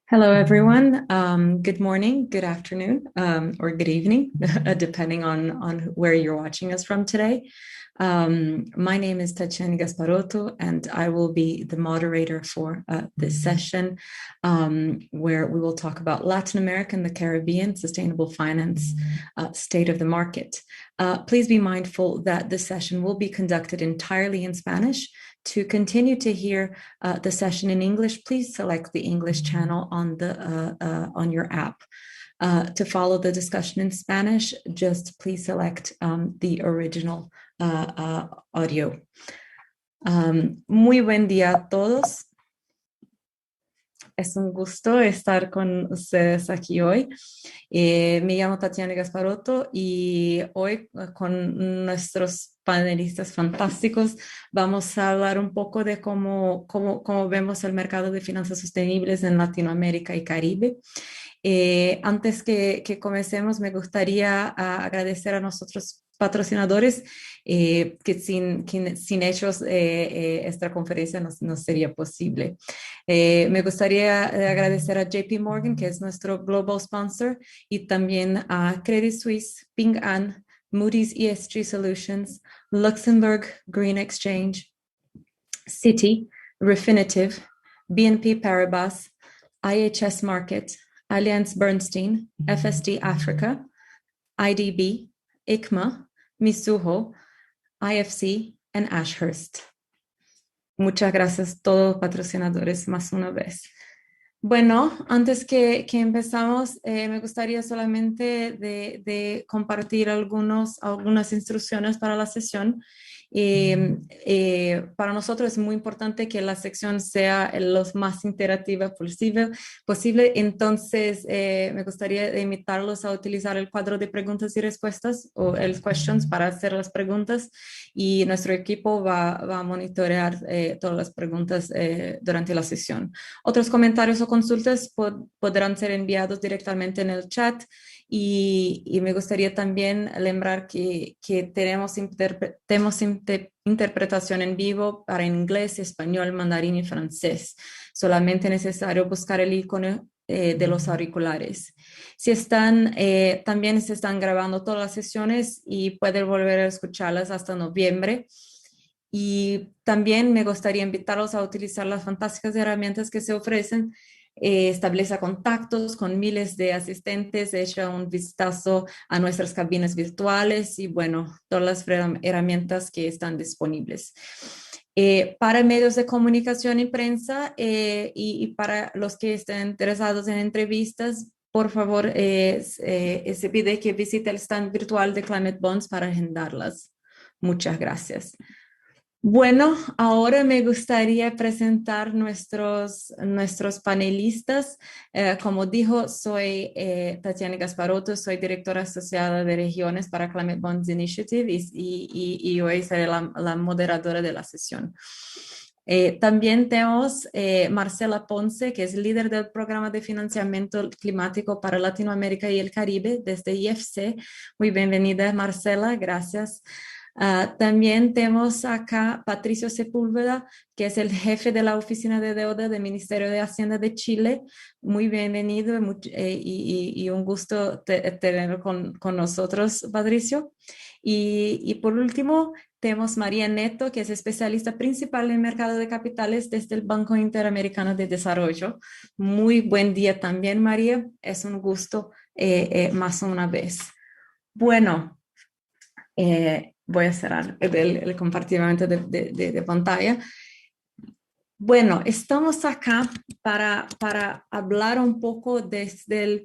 Hello, everyone. Good morning, good afternoon, or good evening, depending on where you're watching us from today. My name is Tatiana Gasparotto, and I will be the moderator for this session, where we will talk about Latin America and the Caribbean, sustainable finance, state of the market. Please be mindful that this session will be conducted entirely in Spanish. To continue to hear the session in English, please select the English channel on your app. To follow the discussion in Spanish, just please select the original audio. Muy buen día a todos. Es un gusto estar con ustedes aquí hoy. Me llamo Tatiana Gasparotto y hoy con nuestros panelistas fantásticos vamos a hablar un poco de cómo vemos el mercado de finanzas sostenibles en Latinoamérica y Caribe. Antes que comencemos, me gustaría agradecer a nosotros patrocinadores, que sin ellos esta conferencia no sería posible. Me gustaría agradecer a JP Morgan, que es nuestro global sponsor, y también a Credit Suisse, Ping An, Moody's ESG Solutions, Luxembourg Green Exchange, Citi, Refinitiv, BNP Paribas, IHS Markit, Allianz Bernstein, FSD Africa, IDB, ICMA, Mizuho, IFC, and Ashurst. Muchas gracias a todos patrocinadores más una vez. Bueno, antes que empezamos, me gustaría solamente de compartir algunas instrucciones para la sesión. Para nosotros es muy importante que la sección sea lo más interactiva posible. Entonces, me gustaría invitarlos a utilizar el cuadro de preguntas y respuestas o el questions para hacer las preguntas, y nuestro equipo va a monitorear todas las preguntas durante la sesión. Otros comentarios o consultas podrán ser enviados directamente en el chat, y me gustaría también lembrar que tenemos interpretación en vivo para inglés, español, mandarín y francés. Solamente es necesario buscar el icono de los auriculares. También se están grabando todas las sesiones y pueden volver a escucharlas hasta noviembre. Y también me gustaría invitarlos a utilizar las fantásticas herramientas que se ofrecen. Establece contactos con miles de asistentes, echa un vistazo a nuestras cabinas virtuales y, bueno, todas las herramientas que están disponibles. Para medios de comunicación y prensa, y para los que estén interesados en entrevistas, por favor, se pide que visite el stand virtual de Climate Bonds para agendarlas. Muchas gracias. Bueno, ahora me gustaría presentar nuestros panelistas. Como dijo, soy Tatiana Gasparotto, soy directora asociada de regiones para Climate Bonds Initiative, y hoy seré la moderadora de la sesión. También tenemos Marcela Ponce, que es líder del programa de financiamiento climático para Latinoamérica y el Caribe desde IFC. Muy bienvenida, Marcela, gracias. También tenemos acá Patricio Sepúlveda, que es el jefe de la Oficina de Deuda del Ministerio de Hacienda de Chile. Muy bienvenido, y un gusto tenerlo con nosotros, Patricio. Y por último, tenemos María Neto, que es especialista principal en mercado de capitales desde el Banco Interamericano de Desarrollo. Muy buen día también, María. Es un gusto más una vez. Bueno, voy a cerrar el compartimiento de pantalla. Bueno, estamos acá para hablar un poco del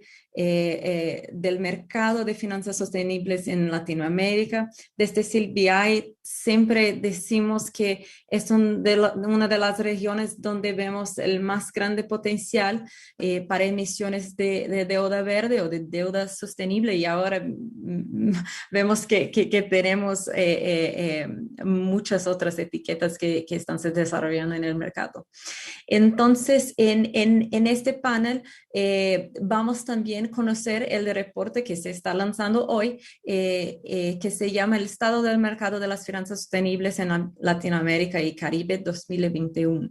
mercado de finanzas sostenibles en Latinoamérica. Desde CILBI siempre decimos que es una de las regiones donde vemos el más grande potencial para emisiones de deuda verde o de deuda sostenible, y ahora vemos que tenemos muchas otras etiquetas que están se desarrollando en el mercado. Entonces, en este panel vamos también a conocer el reporte que se está lanzando hoy, que se llama El Estado del Mercado de las Finanzas Sostenibles en Latinoamérica y Caribe 2021.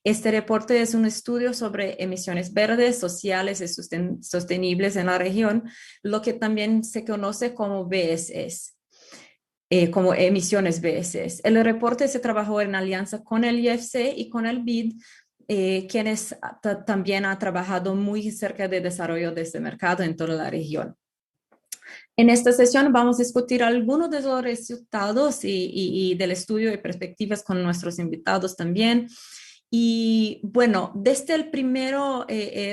Este reporte es un estudio sobre emisiones verdes, sociales y sostenibles en la región, lo que también se conoce como BSS. Como emisiones BSS. El reporte se trabajó en alianza con el IFC y con el BID, quienes también han trabajado muy cerca del desarrollo de este mercado en toda la región. En esta sesión vamos a discutir algunos de los resultados y del estudio y perspectivas con nuestros invitados también. Y bueno, desde el primer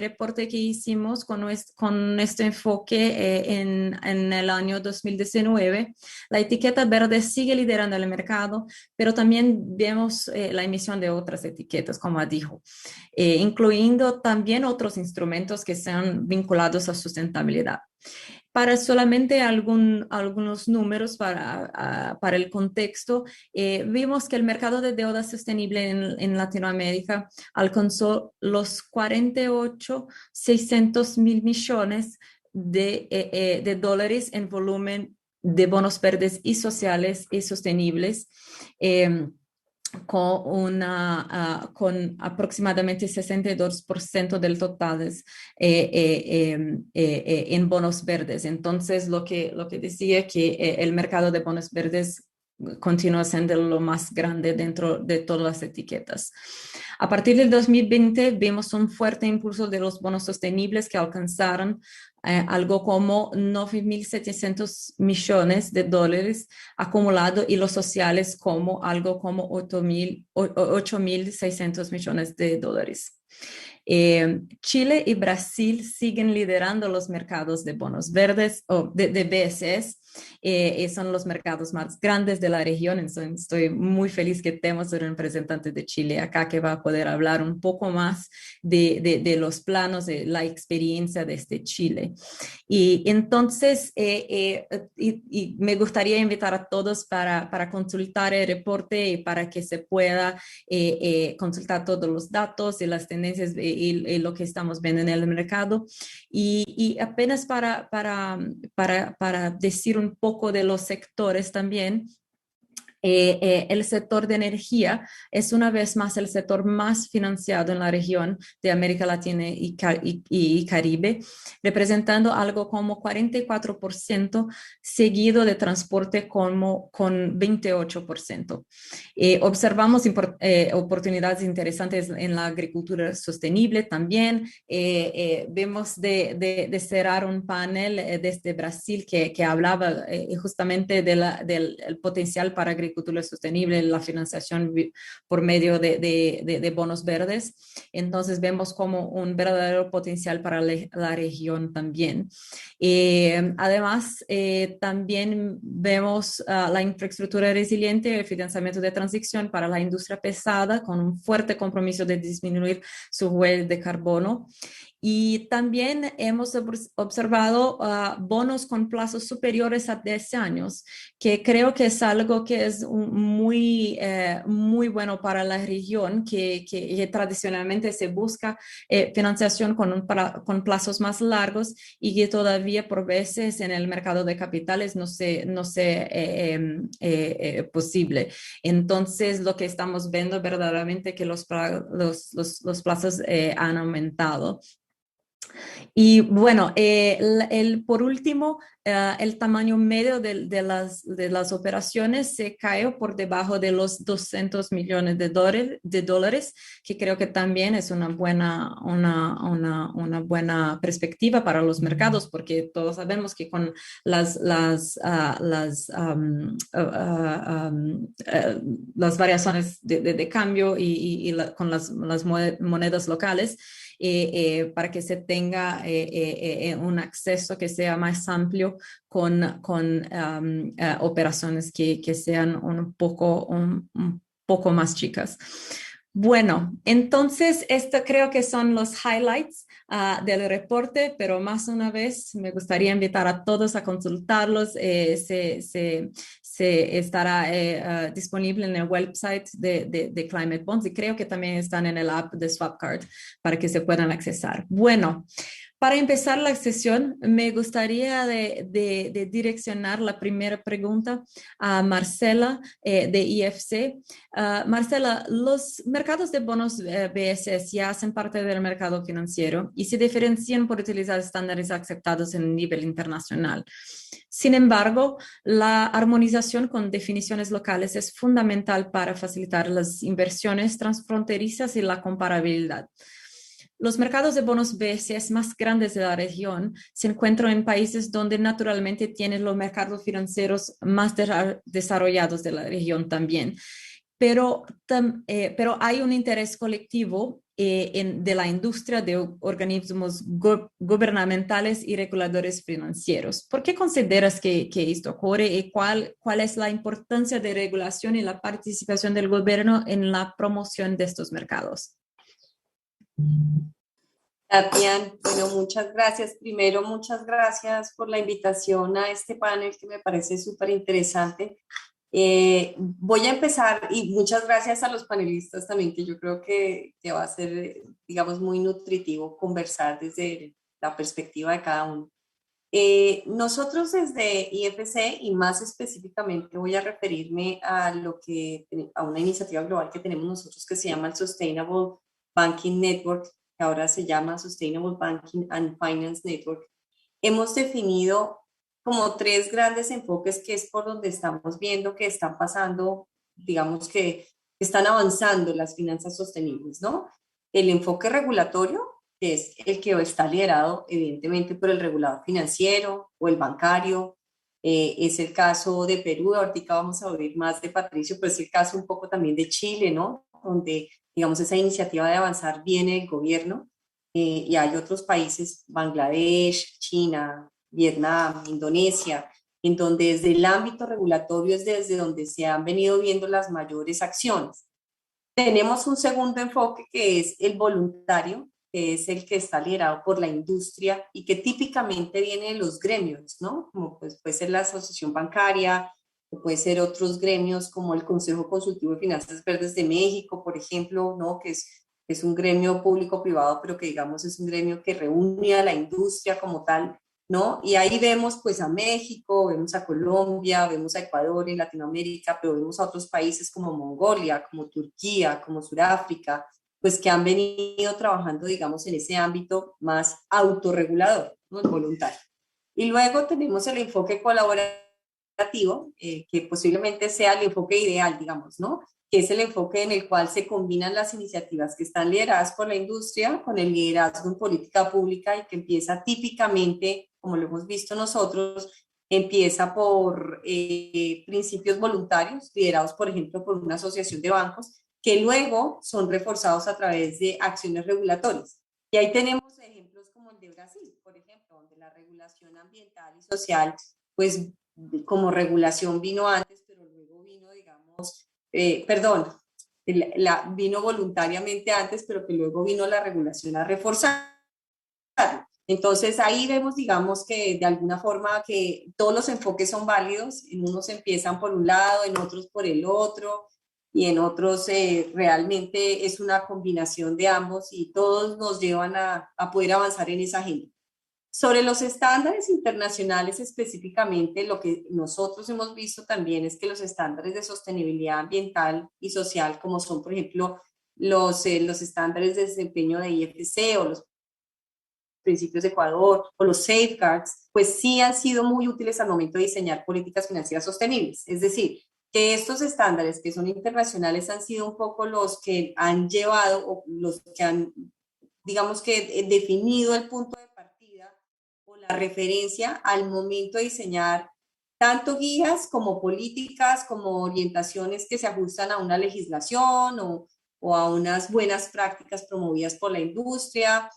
reporte que hicimos con este enfoque en el año 2019, la etiqueta verde sigue liderando el mercado, pero también vemos la emisión de otras etiquetas, como dijo, incluyendo también otros instrumentos que sean vinculados a sustentabilidad. Para solamente algunos números para el contexto, vimos que el mercado de deuda sostenible en Latinoamérica alcanzó los 48.600.000 millones de dólares en volumen de bonos verdes y sociales y sostenibles. Con aproximadamente 62% del total en bonos verdes. Entonces, lo que decía que el mercado de bonos verdes continúa siendo lo más grande dentro de todas las etiquetas. A partir del 2020 vimos un fuerte impulso de los bonos sostenibles que alcanzaron algo como 9.700 millones de dólares acumulados y los sociales como algo como 8.600 millones de dólares. Chile y Brasil siguen liderando los mercados de bonos verdes o de BSS. Son los mercados más grandes de la región. Entonces, estoy muy feliz que tenemos un representante de Chile acá que va a poder hablar un poco más de los planos, de la experiencia desde Chile. Y entonces, y me gustaría invitar a todos para consultar el reporte y para que se pueda consultar todos los datos y las tendencias y lo que estamos viendo en el mercado. Y apenas para decir un poco de los sectores también. El sector de energía es una vez más el sector más financiado en la región de América Latina y Caribe, representando algo como 44%, seguido de transporte con 28%. Observamos oportunidades interesantes en la agricultura sostenible también. Vemos de cerrar un panel desde Brasil que hablaba justamente del potencial para agricultura sostenible, la financiación por medio de bonos verdes. Entonces vemos como un verdadero potencial para la región también. Además, también vemos la infraestructura resiliente y el financiamiento de transición para la industria pesada con un fuerte compromiso de disminuir su huella de carbono. Y también hemos observado bonos con plazos superiores a 10 años, que creo que es algo que es muy bueno para la región, que tradicionalmente se busca financiación con plazos más largos y que todavía por veces en el mercado de capitales no se posible. Entonces, lo que estamos viendo verdaderamente que los plazos han aumentado. Y bueno, por último, el tamaño medio de las operaciones se cayó por debajo de los 200 millones de dólares, que creo que también es una buena perspectiva para los mercados, porque todos sabemos que con las variaciones de cambio con las monedas locales, para que se tenga un acceso que sea más amplio con operaciones que sean un poco más chicas. Bueno, entonces, esto creo que son los highlights del reporte, pero más una vez me gustaría invitar a todos a consultarlos. se estará disponible en el website de Climate Bonds y creo que también están en el app de Swapcard para que se puedan accesar. Bueno, para empezar la sesión, me gustaría de direccionar la primera pregunta a Marcela de IFC. Marcela, los mercados de bonos BSS ya hacen parte del mercado financiero y se diferencian por utilizar estándares aceptados en nivel internacional. Sin embargo, la armonización con definiciones locales es fundamental para facilitar las inversiones transfronterizas y la comparabilidad. Los mercados de bonos BSS más grandes de la región se encuentran en países donde naturalmente tienen los mercados financieros más desarrollados de la región también. Pero hay un interés colectivo de la industria de organismos gubernamentales y reguladores financieros. ¿Por qué consideras que esto ocurre y cuál es la importancia de regulación y la participación del gobierno en la promoción de estos mercados? Tatiana, bueno, muchas gracias. Primero, muchas gracias por la invitación a este panel que me parece súper interesante. Voy a empezar y muchas gracias a los panelistas también, que yo creo que va a ser, digamos, muy nutritivo conversar desde la perspectiva de cada uno. Nosotros desde IFC y más específicamente voy a referirme a a una iniciativa global que tenemos nosotros que se llama el Sustainable Banking Network, que ahora se llama Sustainable Banking and Finance Network. Hemos definido como tres grandes enfoques que es por donde estamos viendo que están pasando, digamos que están avanzando las finanzas sostenibles, ¿no? El enfoque regulatorio, que es el que está liderado evidentemente por el regulador financiero o el bancario. Es el caso de Perú, ahorita vamos a oír más de Patricio, pero es el caso un poco también de Chile, ¿no? Donde, digamos, esa iniciativa de avanzar viene del gobierno, y hay otros países, Bangladesh, China, Vietnam, Indonesia, en donde desde el ámbito regulatorio es desde donde se han venido viendo las mayores acciones. Tenemos un segundo enfoque que es el voluntario, que es el que está liderado por la industria y que típicamente viene de los gremios, ¿no? Como pues puede ser la Asociación Bancaria, o puede ser otros gremios como el Consejo Consultivo de Finanzas Verdes de México, por ejemplo, ¿no? Que es un gremio público-privado, pero que digamos es un gremio que reúne a la industria como tal, ¿no? Y ahí vemos pues a México, vemos a Colombia, vemos a Ecuador en Latinoamérica, pero vemos a otros países como Mongolia, como Turquía, como Sudáfrica, pues que han venido trabajando, digamos, en ese ámbito más autorregulador, ¿no? El voluntario. Y luego tenemos el enfoque colaborativo, que posiblemente sea el enfoque ideal, digamos, ¿no? Que es el enfoque en el cual se combinan las iniciativas que están lideradas por la industria con el liderazgo en política pública y que empieza típicamente, como lo hemos visto nosotros, empieza por principios voluntarios, liderados, por ejemplo, por una asociación de bancos, que luego son reforzados a través de acciones regulatorias. Y ahí tenemos ejemplos como el de Brasil, por ejemplo, donde la regulación ambiental y social, pues como regulación vino antes, pero luego vino, digamos, vino voluntariamente antes, pero que luego vino la regulación a reforzar. Entonces ahí vemos, digamos, que de alguna forma que todos los enfoques son válidos, en unos empiezan por un lado, en otros por el otro, y en otros realmente es una combinación de ambos y todos nos llevan a poder avanzar en esa agenda. Sobre los estándares internacionales específicamente, lo que nosotros hemos visto también es que los estándares de sostenibilidad ambiental y social, como son, por ejemplo, los estándares de desempeño de IFC o los principios de Ecuador o los safeguards, pues sí han sido muy útiles al momento de diseñar políticas financieras sostenibles. Es decir, que estos estándares que son internacionales han sido un poco los que han llevado o los que han, digamos que, definido el punto de partida o la referencia al momento de diseñar tanto guías como políticas, como orientaciones que se ajustan a una legislación o a unas buenas prácticas promovidas por la industria,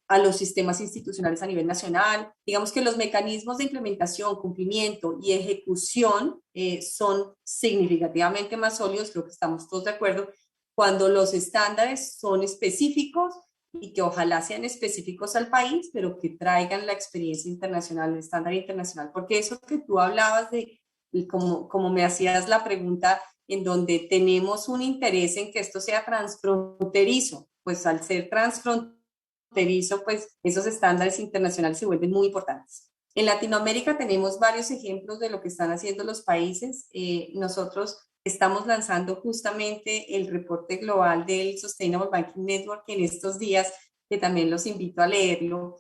a los sistemas institucionales a nivel nacional. Digamos que los mecanismos de implementación, cumplimiento y ejecución son significativamente más sólidos, creo que estamos todos de acuerdo, cuando los estándares son específicos y que ojalá sean específicos al país, pero que traigan la experiencia internacional, el estándar internacional, porque eso que tú hablabas de como me hacías la pregunta, en donde tenemos un interés en que esto sea transfronterizo, pues al ser transfronterizo, pues esos estándares internacionales se vuelven muy importantes. En Latinoamérica tenemos varios ejemplos de lo que están haciendo los países. Nosotros estamos lanzando justamente el reporte global del Sustainable Banking Network en estos días, que también los invito a leerlo,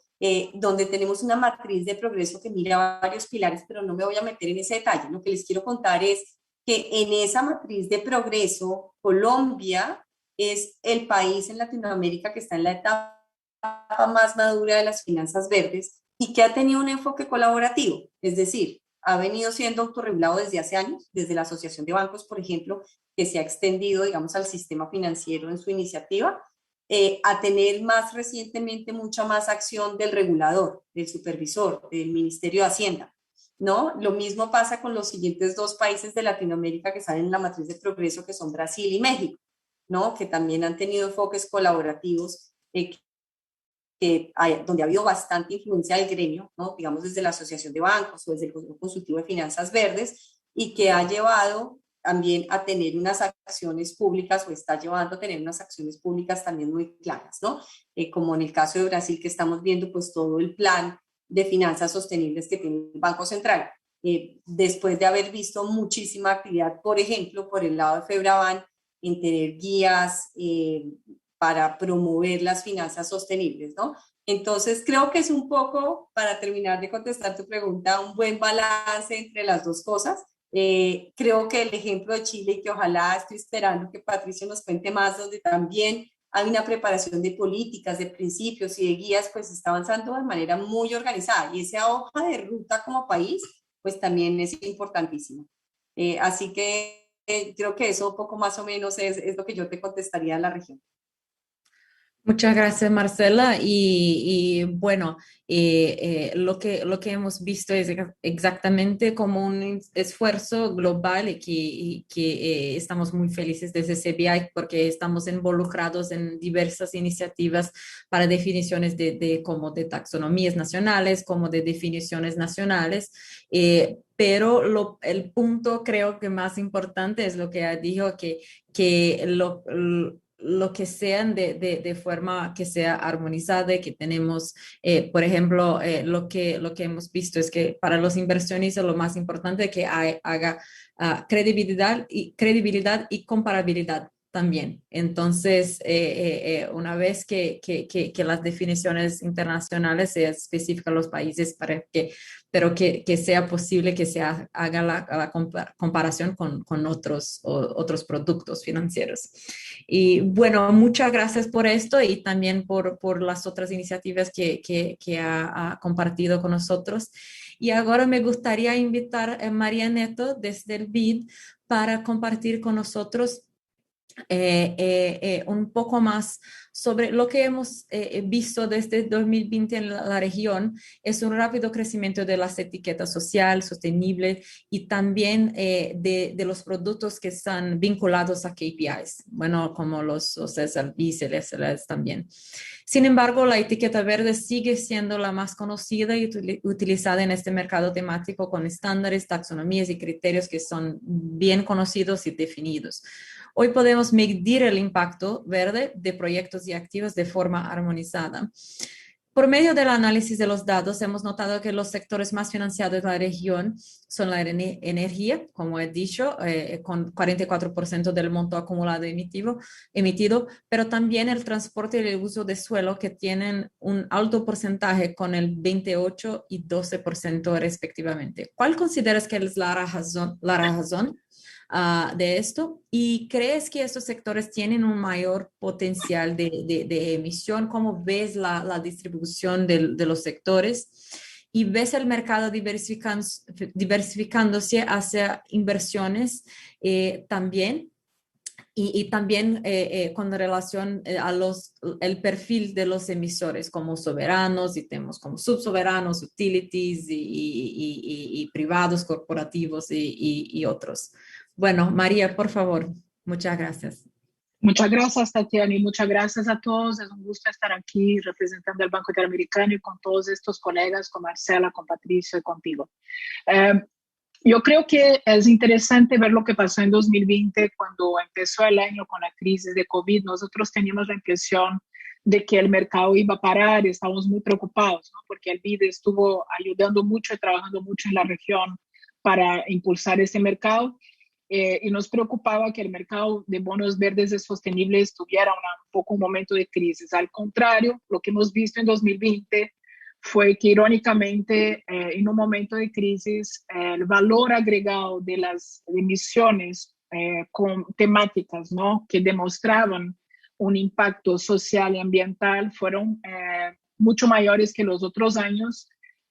donde tenemos una matriz de progreso que mira varios pilares, pero no me voy a meter en ese detalle. Lo que les quiero contar es que en esa matriz de progreso, Colombia es el país en Latinoamérica que está en la etapa más madura de las finanzas verdes y que ha tenido un enfoque colaborativo, es decir, ha venido siendo autorregulado desde hace años, desde la Asociación de Bancos, por ejemplo, que se ha extendido, digamos, al sistema financiero en su iniciativa, a tener más recientemente mucha más acción del regulador, del supervisor, del Ministerio de Hacienda, ¿no? Lo mismo pasa con los siguientes dos países de Latinoamérica que salen en la matriz de progreso, que son Brasil y México, ¿no? Que también han tenido enfoques colaborativos, donde ha habido bastante influencia del gremio, ¿no? Digamos desde la Asociación de Bancos o desde el Consejo Consultivo de Finanzas Verdes, y que ha llevado también a tener unas acciones públicas o está llevando a tener unas acciones públicas también muy claras, ¿no? Como en el caso de Brasil, que estamos viendo pues todo el plan de finanzas sostenibles que tiene el Banco Central. Después de haber visto muchísima actividad, por ejemplo, por el lado de Febraban, en tener guías para promover las finanzas sostenibles, ¿no? Entonces, creo que es un poco, para terminar de contestar tu pregunta, un buen balance entre las dos cosas. Creo que el ejemplo de Chile, y que ojalá estoy esperando que Patricio nos cuente más, donde también hay una preparación de políticas, de principios y de guías, pues está avanzando de manera muy organizada. Y esa hoja de ruta como país, pues también es importantísima. Así que creo que eso poco más o menos es lo que yo te contestaría a la región. Muchas gracias, Marcela. Y bueno, lo que hemos visto es exactamente como un esfuerzo global y que estamos muy felices desde CBI porque estamos involucrados en diversas iniciativas para definiciones como de taxonomías nacionales, como de definiciones nacionales. Pero el punto creo que más importante es lo que dijo, que lo que sean de forma que sea armonizada y que tenemos, por ejemplo, lo que hemos visto es que para los inversionistas lo más importante es que haga credibilidad y comparabilidad también. Entonces, una vez que las definiciones internacionales se especifican los países para pero que sea posible que se haga la comparación con otros productos financieros. Y bueno, muchas gracias por esto y también por las otras iniciativas que ha compartido con nosotros. Y ahora me gustaría invitar a María Neto desde el BID para compartir con nosotros un poco más sobre lo que hemos visto desde 2020 en la región. Es un rápido crecimiento de las etiquetas social, sostenible y también de los productos que están vinculados a KPIs, bueno, como los SLBs, SLS también. Sin embargo, la etiqueta verde sigue siendo la más conocida y utilizada en este mercado temático con estándares, taxonomías y criterios que son bien conocidos y definidos. Hoy podemos medir el impacto verde de proyectos y activos de forma armonizada. Por medio del análisis de los datos, hemos notado que los sectores más financiados de la región son la energía, como he dicho, con 44% del monto acumulado emitido, pero también el transporte y el uso de suelo, que tienen un alto porcentaje con el 28 y 12% respectivamente. ¿Cuál consideras que es la razón de esto? ¿Y crees que estos sectores tienen un mayor potencial de emisión? ¿Cómo ves la distribución de los sectores? ¿Y ves el mercado diversificándose hacia inversiones también? Y también con relación el perfil de los emisores como soberanos, y tenemos como subsoberanos, utilities y privados, corporativos y otros. Bueno, María, por favor, muchas gracias. Muchas gracias, Tatiana, y muchas gracias a todos. Es un gusto estar aquí representando al Banco Interamericano y con todos estos colegas, con Marcela, con Patricio y contigo. Yo creo que es interesante ver lo que pasó en 2020 cuando empezó el año con la crisis de COVID. Nosotros teníamos la impresión de que el mercado iba a parar y estábamos muy preocupados, ¿no? Porque el BID estuvo ayudando mucho y trabajando mucho en la región para impulsar ese mercado. Y nos preocupaba que el mercado de bonos verdes y sostenibles tuviera un poco un momento de crisis. Al contrario, lo que hemos visto en 2020 fue que irónicamente en un momento de crisis el valor agregado de las emisiones con temáticas, ¿no?, que demostraban un impacto social y ambiental fueron mucho mayores que los otros años,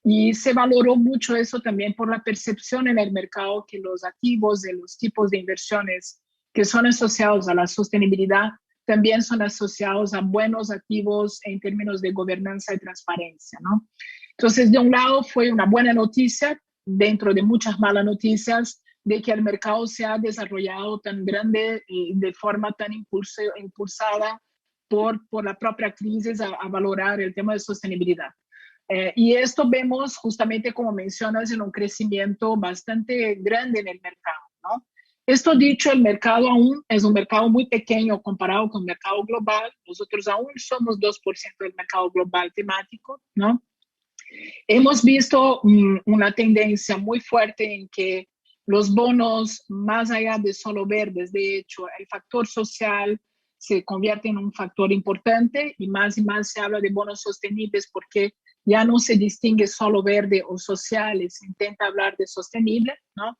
y se valoró mucho eso también por la percepción en el mercado que los activos de los tipos de inversiones que son asociados a la sostenibilidad también son asociados a buenos activos en términos de gobernanza y transparencia, ¿no? Entonces, de un lado fue una buena noticia dentro de muchas malas noticias de que el mercado se ha desarrollado tan grande y de forma tan impulsada por la propia crisis a valorar el tema de sostenibilidad. Y esto vemos justamente, como mencionas, en un crecimiento bastante grande en el mercado, ¿no? Esto dicho, el mercado aún es un mercado muy pequeño comparado con el mercado global. Nosotros aún somos 2% del mercado global temático, ¿no? Hemos visto una tendencia muy fuerte en que los bonos, más allá de solo verdes, de hecho, el factor social se convierte en un factor importante y más se habla de bonos sostenibles porque ya no se distingue solo verde o social, se intenta hablar de sostenible, ¿no?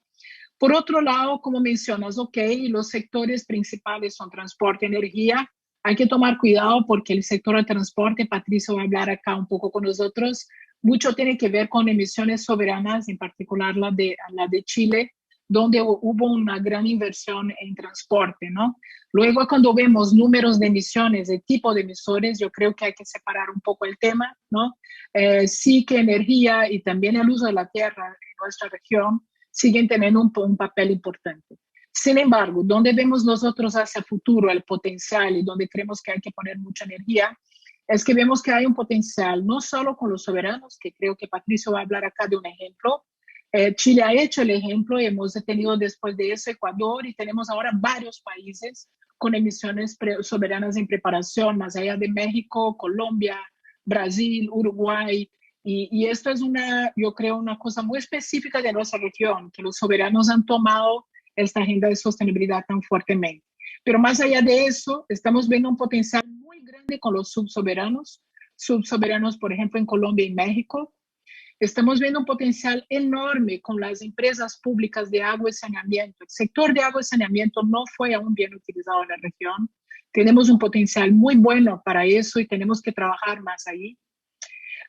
Por otro lado, como mencionas, ok, los sectores principales son transporte, energía. Hay que tomar cuidado porque el sector de transporte, Patricio va a hablar acá un poco con nosotros, mucho tiene que ver con emisiones soberanas, en particular la de Chile, donde hubo una gran inversión en transporte, ¿no? Luego, cuando vemos números de emisiones, de tipo de emisores, yo creo que hay que separar un poco el tema, ¿no? Sí que energía y también el uso de la tierra en nuestra región siguen teniendo un papel importante. Sin embargo, donde vemos nosotros hacia el futuro el potencial y donde creemos que hay que poner mucha energía, es que vemos que hay un potencial, no solo con los soberanos, que creo que Patricio va a hablar acá de un ejemplo. Chile ha hecho el ejemplo y hemos tenido después de eso Ecuador y tenemos ahora varios países con emisiones soberanas en preparación, más allá de México, Colombia, Brasil, Uruguay. Y esto es yo creo, una cosa muy específica de nuestra región, que los soberanos han tomado esta agenda de sostenibilidad tan fuertemente. Pero más allá de eso, estamos viendo un potencial muy grande con los subsoberanos, por ejemplo, en Colombia y México. Estamos viendo un potencial enorme con las empresas públicas de agua y saneamiento. El sector de agua y saneamiento no fue aún bien utilizado en la región. Tenemos un potencial muy bueno para eso y tenemos que trabajar más ahí.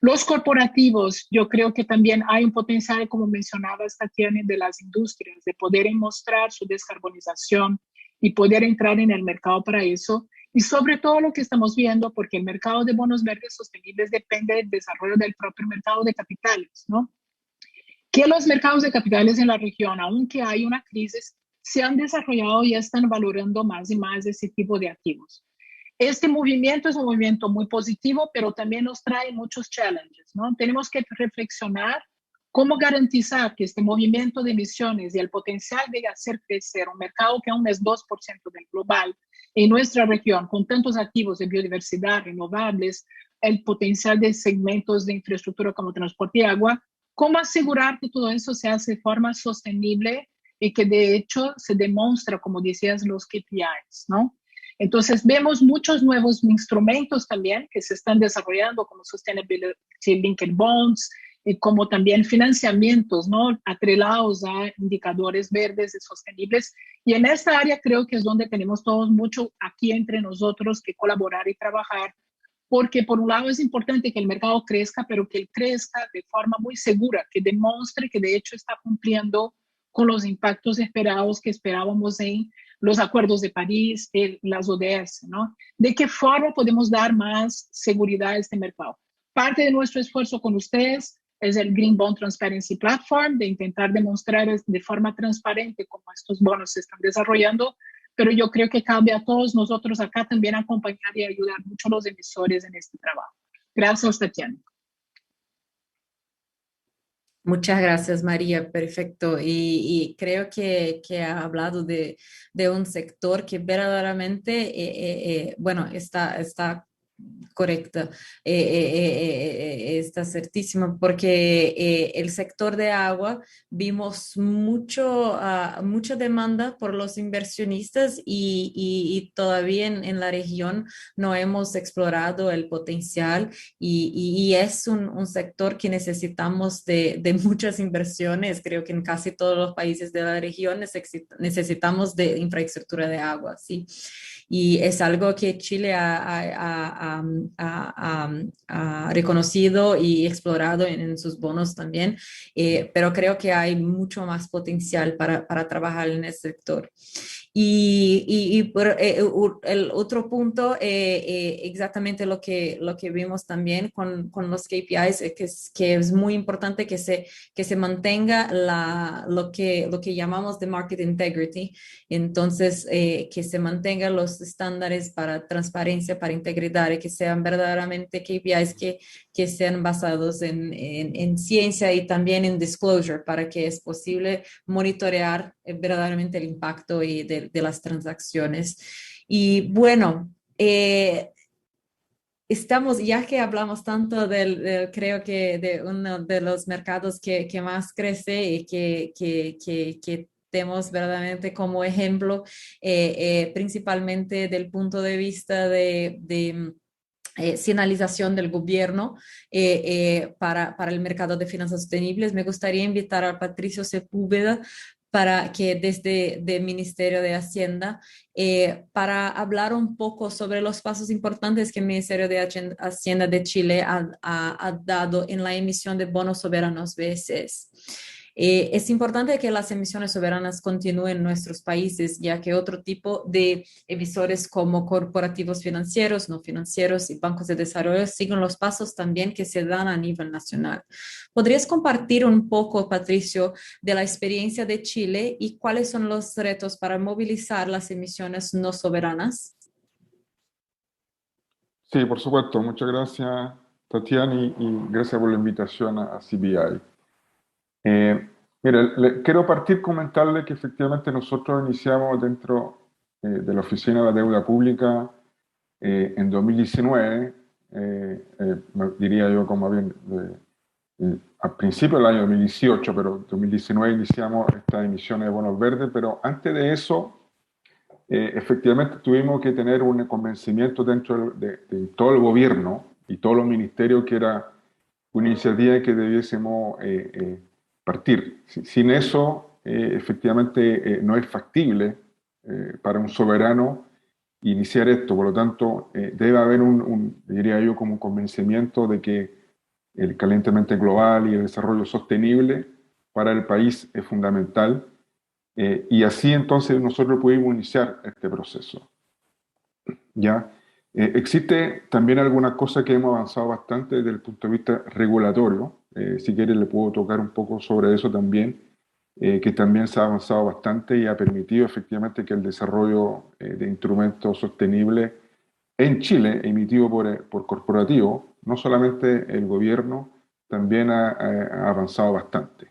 Los corporativos, yo creo que también hay un potencial, como mencionaba Tatiana, de las industrias, de poder mostrar su descarbonización y poder entrar en el mercado para eso. Y sobre todo lo que estamos viendo, porque el mercado de bonos verdes sostenibles depende del desarrollo del propio mercado de capitales, ¿no? Que los mercados de capitales en la región, aunque hay una crisis, se han desarrollado y están valorando más y más ese tipo de activos. Este movimiento es un movimiento muy positivo, pero también nos trae muchos challenges, ¿no? Tenemos que reflexionar cómo garantizar que este movimiento de emisiones y el potencial de hacer crecer un mercado que aún es 2% del global en nuestra región, con tantos activos de biodiversidad, renovables, el potencial de segmentos de infraestructura como transporte y agua, cómo asegurar que todo eso se hace de forma sostenible y que de hecho se demuestra, como decías, los KPIs, ¿no? Entonces, vemos muchos nuevos instrumentos también que se están desarrollando, como Sustainability Linked Bonds y como también financiamientos, ¿no?, atrelados a indicadores verdes y sostenibles. Y en esta área creo que es donde tenemos todos mucho aquí entre nosotros que colaborar y trabajar, porque por un lado es importante que el mercado crezca, pero que él crezca de forma muy segura, que demuestre que de hecho está cumpliendo con los impactos esperados que esperábamos en los acuerdos de París, las ODS, ¿no? ¿De qué forma podemos dar más seguridad a este mercado? Parte de nuestro esfuerzo con ustedes es el Green Bond Transparency Platform, de intentar demostrar de forma transparente cómo estos bonos se están desarrollando, pero yo creo que cabe a todos nosotros acá también acompañar y ayudar mucho a los emisores en este trabajo. Gracias, Tatiana. Muchas gracias, María. Perfecto. Y creo que ha hablado de un sector que verdaderamente, bueno, está correcta, está certísima, porque el sector de agua vimos mucha demanda por los inversionistas y todavía en la región no hemos explorado el potencial y es un sector que necesitamos de muchas inversiones. Creo que en casi todos los países de la región necesitamos de infraestructura de agua, ¿sí? Y es algo que Chile ha reconocido y explorado en sus bonos también, pero creo que hay mucho más potencial para trabajar en el sector. El otro punto, exactamente lo que vimos también con los KPIs, que es muy importante que se mantenga lo que llamamos de market integrity. Entonces, que se mantengan los estándares para transparencia, para integridad, y que sean verdaderamente KPIs que sean basados en ciencia y también en disclosure, para que es posible monitorear verdaderamente el impacto de las transacciones. Y bueno, estamos, ya que hablamos tanto creo que de uno de los mercados que más crece y que tenemos verdaderamente como ejemplo, principalmente del punto de vista de señalización del gobierno para el mercado de finanzas sostenibles. Me gustaría invitar a Patricio Sepúlveda para que desde el Ministerio de Hacienda, para hablar un poco sobre los pasos importantes que el Ministerio de Hacienda de Chile ha dado en la emisión de bonos soberanos BSS. Es importante que las emisiones soberanas continúen en nuestros países, ya que otro tipo de emisores como corporativos financieros, no financieros y bancos de desarrollo siguen los pasos también que se dan a nivel nacional. ¿Podrías compartir un poco, Patricio, de la experiencia de Chile y cuáles son los retos para movilizar las emisiones no soberanas? Sí, por supuesto. Muchas gracias, Tatiana, y gracias por la invitación a CBI. Mira, quiero partir comentarle que efectivamente nosotros iniciamos dentro de la Oficina de la Deuda Pública en 2019, diría yo como bien al principio del año 2018, pero en 2019 iniciamos estas emisiones de bonos verdes, pero antes de eso, efectivamente tuvimos que tener un convencimiento dentro de todo el gobierno y todos los ministerios que era una iniciativa que debiésemos partir. Sin eso, efectivamente, no es factible para un soberano iniciar esto. Por lo tanto, debe haber diría yo, como un convencimiento de que el calentamiento global y el desarrollo sostenible para el país es fundamental. Y así entonces nosotros pudimos iniciar este proceso. ¿Ya? Existe también alguna cosa que hemos avanzado bastante desde el punto de vista regulatorio. Si quieres le puedo tocar un poco sobre eso también, que también se ha avanzado bastante y ha permitido efectivamente que el desarrollo de instrumentos sostenibles en Chile, emitido por corporativos, no solamente el gobierno, también ha avanzado bastante.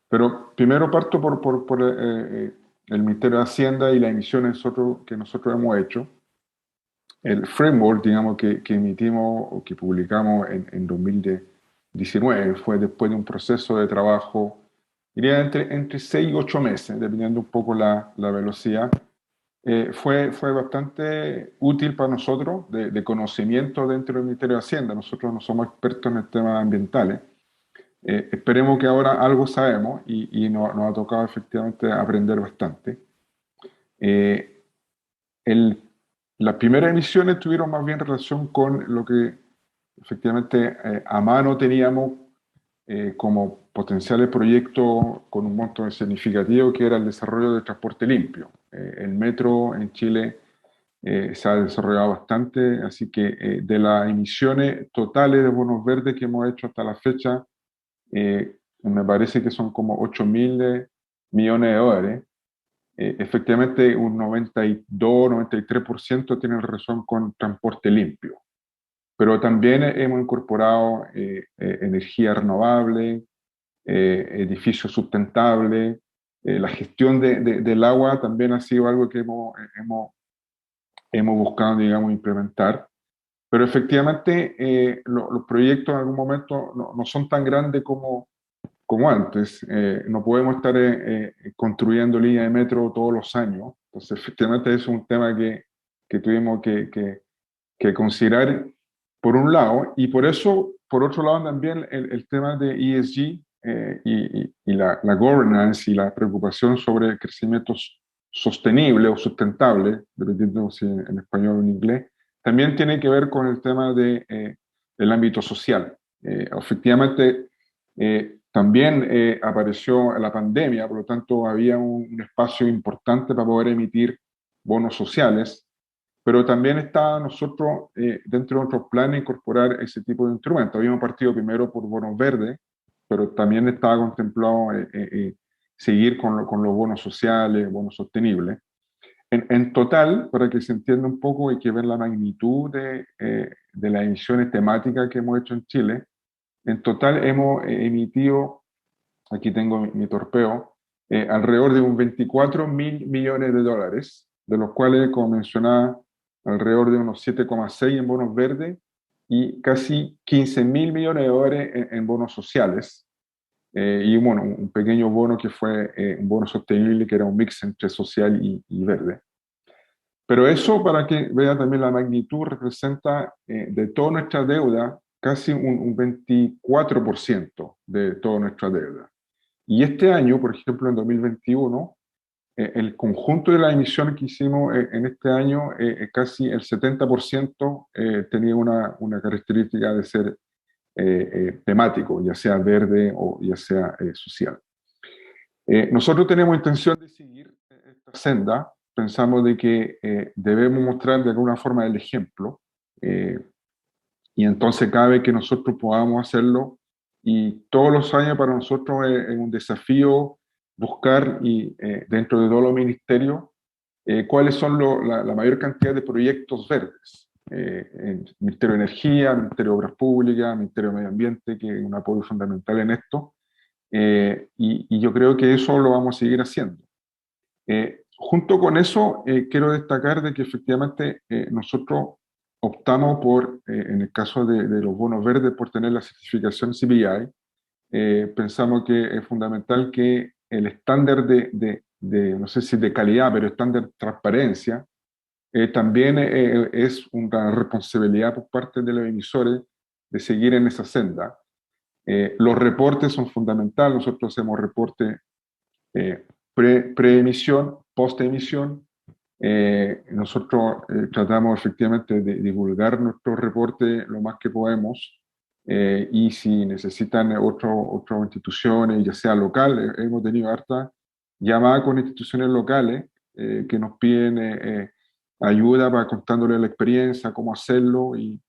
Pero primero parto por el Ministerio de Hacienda y las emisiones que nosotros hemos hecho. El framework, digamos, que emitimos o que publicamos en 2019 fue después de un proceso de trabajo, diría entre 6 y 8 meses, dependiendo un poco la velocidad. Fue bastante útil para nosotros, de conocimiento dentro del Ministerio de Hacienda. Nosotros no somos expertos en el tema ambientales. Esperemos que ahora algo sabemos y nos ha tocado efectivamente aprender bastante. Las primeras emisiones tuvieron más bien relación con lo que efectivamente a mano teníamos como potenciales proyectos con un monto significativo, que era el desarrollo de transporte limpio. El metro en Chile se ha desarrollado bastante, así que de las emisiones totales de bonos verdes que hemos hecho hasta la fecha, me parece que son como 8.000 millones de dólares. Efectivamente, un 92-93% tiene relación con transporte limpio. Pero también hemos incorporado energía renovable, edificios sustentables. La gestión del agua también ha sido algo que hemos buscado, digamos, implementar. Pero efectivamente los proyectos en algún momento no son tan grandes como antes. No podemos estar construyendo líneas de metro todos los años. Entonces, efectivamente, es un tema que tuvimos que considerar por un lado, y por eso, por otro lado, también el tema de ESG y la governance y la preocupación sobre el crecimiento sostenible o sustentable, dependiendo si en español o en inglés, también tiene que ver con el tema del ámbito social. Efectivamente, también apareció la pandemia, por lo tanto había un espacio importante para poder emitir bonos sociales, pero también está nosotros, dentro de nuestros planes, incorporar ese tipo de instrumentos. Habíamos partido primero por bonos verdes, pero también estaba contemplado seguir con los bonos sociales, bonos sostenibles. En total, para que se entienda un poco, hay que ver la magnitud de las emisiones temáticas que hemos hecho en Chile. En total hemos emitido, aquí tengo mi torpeo, alrededor de un 24 mil millones de dólares, de los cuales, como mencionaba, alrededor de unos 7,6 en bonos verdes y casi 15 mil millones de dólares en bonos sociales. Y bueno, un pequeño bono que fue un bono sostenible, que era un mix entre social y verde. Pero eso, para que vea también la magnitud, representa de toda nuestra deuda casi un 24% de toda nuestra deuda. Y este año, por ejemplo, en 2021, el conjunto de las emisiones que hicimos en este año, casi el 70% tenía una característica de ser temático, ya sea verde o ya sea social. Nosotros tenemos intención de seguir esta senda. Pensamos de que debemos mostrar de alguna forma el ejemplo, y entonces cada vez que nosotros podamos hacerlo, y todos los años para nosotros es un desafío buscar dentro de todos los ministerios cuáles son la mayor cantidad de proyectos verdes. El Ministerio de Energía, Ministerio de Obras Públicas, Ministerio de Medio Ambiente, que es un apoyo fundamental en esto, y yo creo que eso lo vamos a seguir haciendo. Junto con eso, quiero destacar de que efectivamente nosotros optamos por, en el caso de los bonos verdes, por tener la certificación CBI. Pensamos que es fundamental que el estándar no sé si de calidad, pero estándar de transparencia, también es una responsabilidad por parte de los emisores de seguir en esa senda. Los reportes son fundamentales. Nosotros hacemos reportes preemisión, post-emisión. Nosotros tratamos efectivamente de divulgar nuestros reportes lo más que podemos, y si necesitan otras instituciones, ya sea local, hemos tenido harta llamada con instituciones locales que nos piden ayuda para contándole la experiencia, cómo hacerlo, y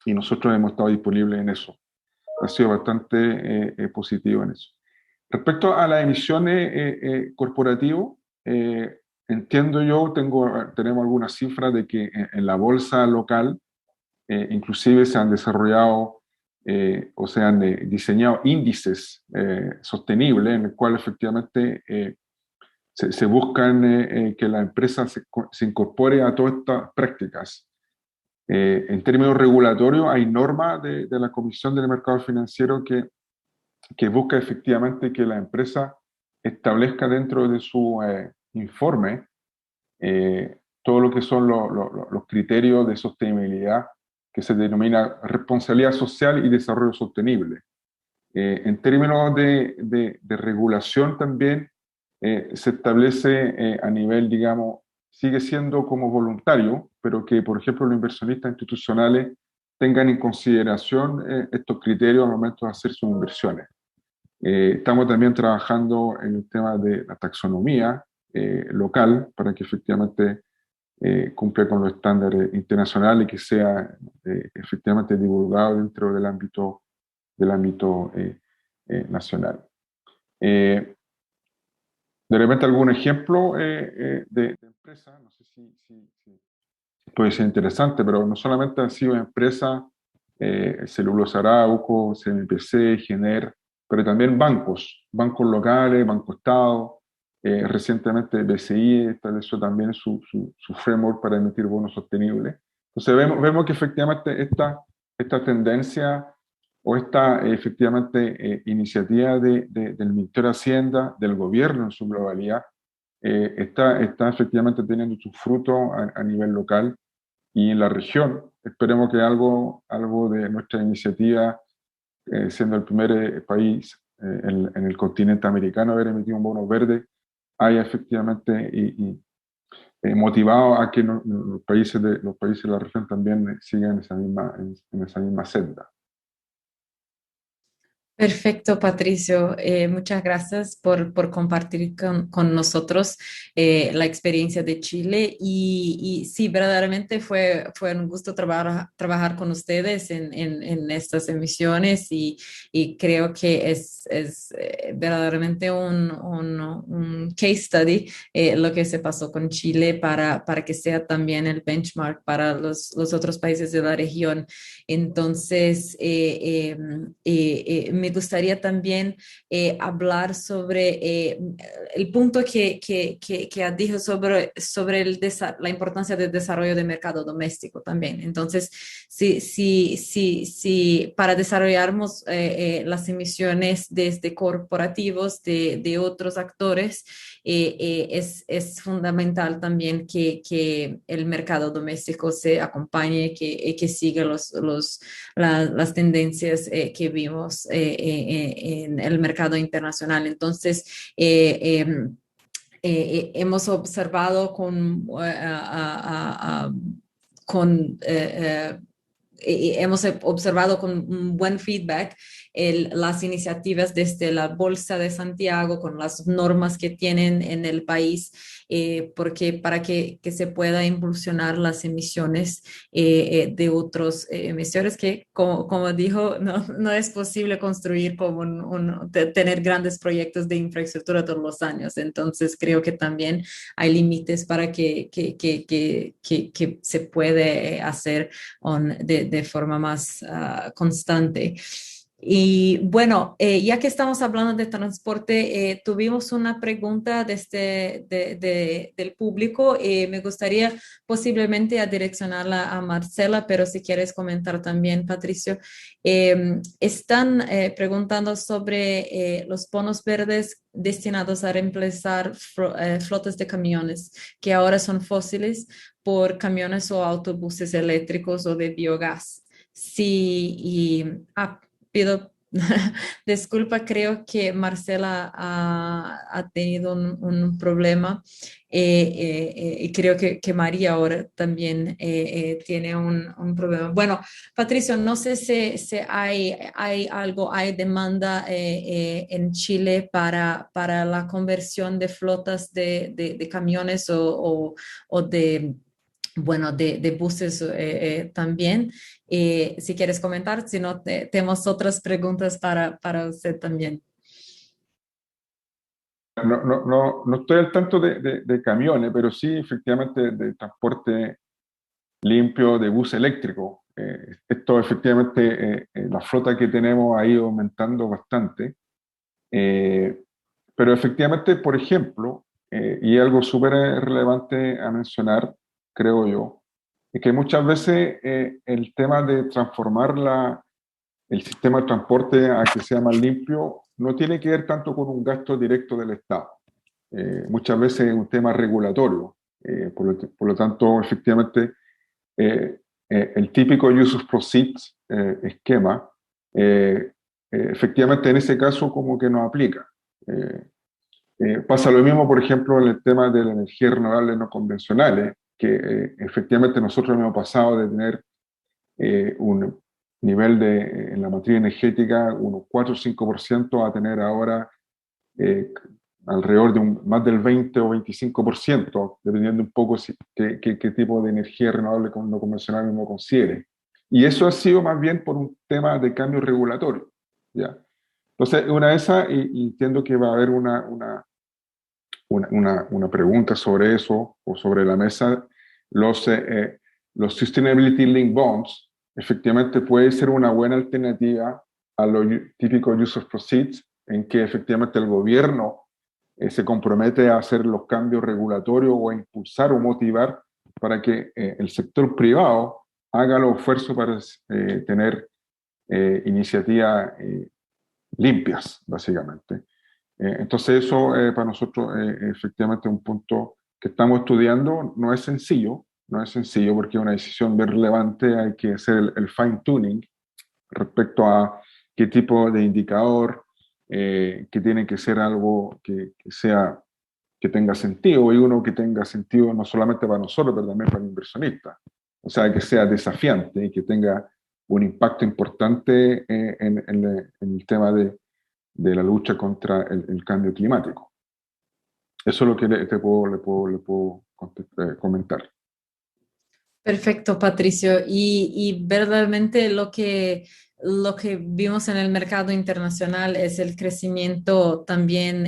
nosotros hemos estado disponibles en eso. Ha sido bastante positivo en eso. Respecto a las emisiones corporativas, entiendo yo, tenemos algunas cifras de que en la bolsa local inclusive se han desarrollado o se han diseñado índices sostenibles en el cual efectivamente se buscan que la empresa se incorpore a todas estas prácticas. En términos regulatorios, hay normas de la Comisión del Mercado Financiero que busca efectivamente que la empresa establezca dentro de su informe todo lo que son los criterios de sostenibilidad, que se denomina responsabilidad social y desarrollo sostenible. En términos de regulación también se establece a nivel, digamos, sigue siendo como voluntario, pero que, por ejemplo, los inversionistas institucionales tengan en consideración estos criterios al momento de hacer sus inversiones. Estamos también trabajando en el tema de la taxonomía local para que efectivamente cumpla con los estándares internacionales y que sea efectivamente divulgado dentro del ámbito nacional. De repente algún ejemplo de empresa, no sé si puede ser interesante, pero no solamente han sido empresas, Celulosa Arauco, CMPC, Gener, pero también bancos locales, Banco Estado. Recientemente BCI estableció también su framework para emitir bonos sostenibles. Entonces vemos que efectivamente esta tendencia o esta efectivamente iniciativa del Ministerio de Hacienda, del gobierno en su globalidad, está efectivamente teniendo sus frutos a nivel local y en la región. Esperemos que algo de nuestra iniciativa, siendo el primer país en el continente americano a haber emitido un bono verde, haya efectivamente motivado a que los países de la región también sigan en esa misma senda. Perfecto, Patricio. Muchas gracias por compartir con nosotros la experiencia de Chile y sí, verdaderamente fue un gusto trabajar con ustedes en estas emisiones y creo que es verdaderamente un case study lo que se pasó con Chile para que sea también el benchmark para los otros países de la región. Entonces, me gustaría también hablar sobre el punto que has dicho sobre la importancia del desarrollo del mercado doméstico también. Entonces, si para desarrollarnos las emisiones desde corporativos de otros actores, es fundamental también que el mercado doméstico se acompañe, que siga las tendencias que vimos en el mercado internacional. Entonces, hemos observado hemos observado con un buen feedback las iniciativas desde la Bolsa de Santiago con las normas que tienen en el país, porque para que se pueda impulsionar las emisiones de otros emisores que, como dijo, no es posible construir como tener grandes proyectos de infraestructura todos los años. Entonces, creo que también hay límites para que se puede hacer de forma más constante. Y bueno, ya que estamos hablando de transporte, tuvimos una pregunta del público. Me gustaría posiblemente direccionarla a Marcela, pero si quieres comentar también, Patricio. Están preguntando sobre los bonos verdes destinados a reemplazar flotas de camiones que ahora son fósiles por camiones o autobuses eléctricos o de biogás. Sí, pido disculpa, creo que Marcela ha tenido un problema y creo que María ahora también tiene un problema. Bueno, Patricio, no sé si hay demanda en Chile para la conversión de flotas de camiones o de buses también. Si quieres comentar, si no, tenemos otras preguntas para usted también. No estoy al tanto de camiones, pero sí efectivamente de transporte limpio, de bus eléctrico. Esto efectivamente, la flota que tenemos ha ido aumentando bastante. Pero efectivamente, por ejemplo, y algo súper relevante a mencionar, creo yo, es que muchas veces el tema de transformar el sistema de transporte a que sea más limpio no tiene que ver tanto con un gasto directo del Estado. Muchas veces es un tema regulatorio. Por lo tanto, efectivamente, el típico use of proceeds esquema, efectivamente en ese caso como que no aplica. Pasa lo mismo, por ejemplo, en el tema de la energía renovable no convencionales, que efectivamente nosotros hemos pasado de tener un nivel en la matriz energética unos 4 o 5% a tener ahora alrededor de más del 20 o 25%, dependiendo un poco qué tipo de energía renovable no convencional uno considere. Y eso ha sido más bien por un tema de cambio regulatorio, ¿ya? Entonces, una de esas, y entiendo que va a haber una pregunta sobre eso o sobre la mesa, los Sustainability Linked Bonds efectivamente puede ser una buena alternativa a lo típico use of proceeds, en que efectivamente el gobierno se compromete a hacer los cambios regulatorios o a impulsar o motivar para que el sector privado haga los esfuerzos para tener iniciativas limpias, básicamente. Entonces eso para nosotros efectivamente es un punto que estamos estudiando. No es sencillo porque es una decisión bien relevante, hay que hacer el fine tuning respecto a qué tipo de indicador, que tiene que ser algo que tenga sentido, y uno que tenga sentido no solamente para nosotros, pero también para el inversionista. O sea, que sea desafiante y que tenga un impacto importante en el tema de la lucha contra el cambio climático. Eso es lo que le puedo comentar. Perfecto, Patricio. Y verdaderamente lo que vimos en el mercado internacional es el crecimiento también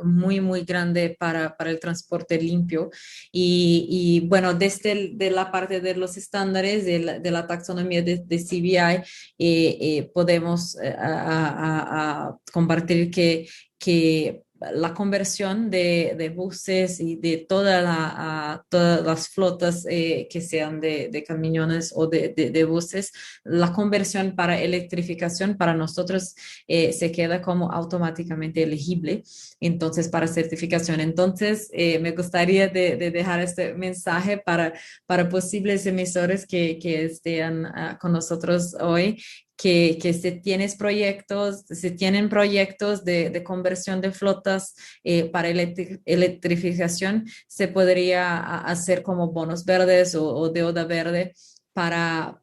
muy, muy grande para el transporte limpio. Y bueno, desde de la parte de los estándares, de la taxonomía de CBI, podemos compartir que la conversión de buses y de todas las flotas que sean de camiones o de buses, la conversión para electrificación para nosotros se queda como automáticamente elegible, entonces para certificación. Entonces, me gustaría de dejar este mensaje para posibles emisores que estén con nosotros hoy, que se tienen proyectos de conversión de flotas para electrificación, se podría hacer como bonos verdes o deuda verde para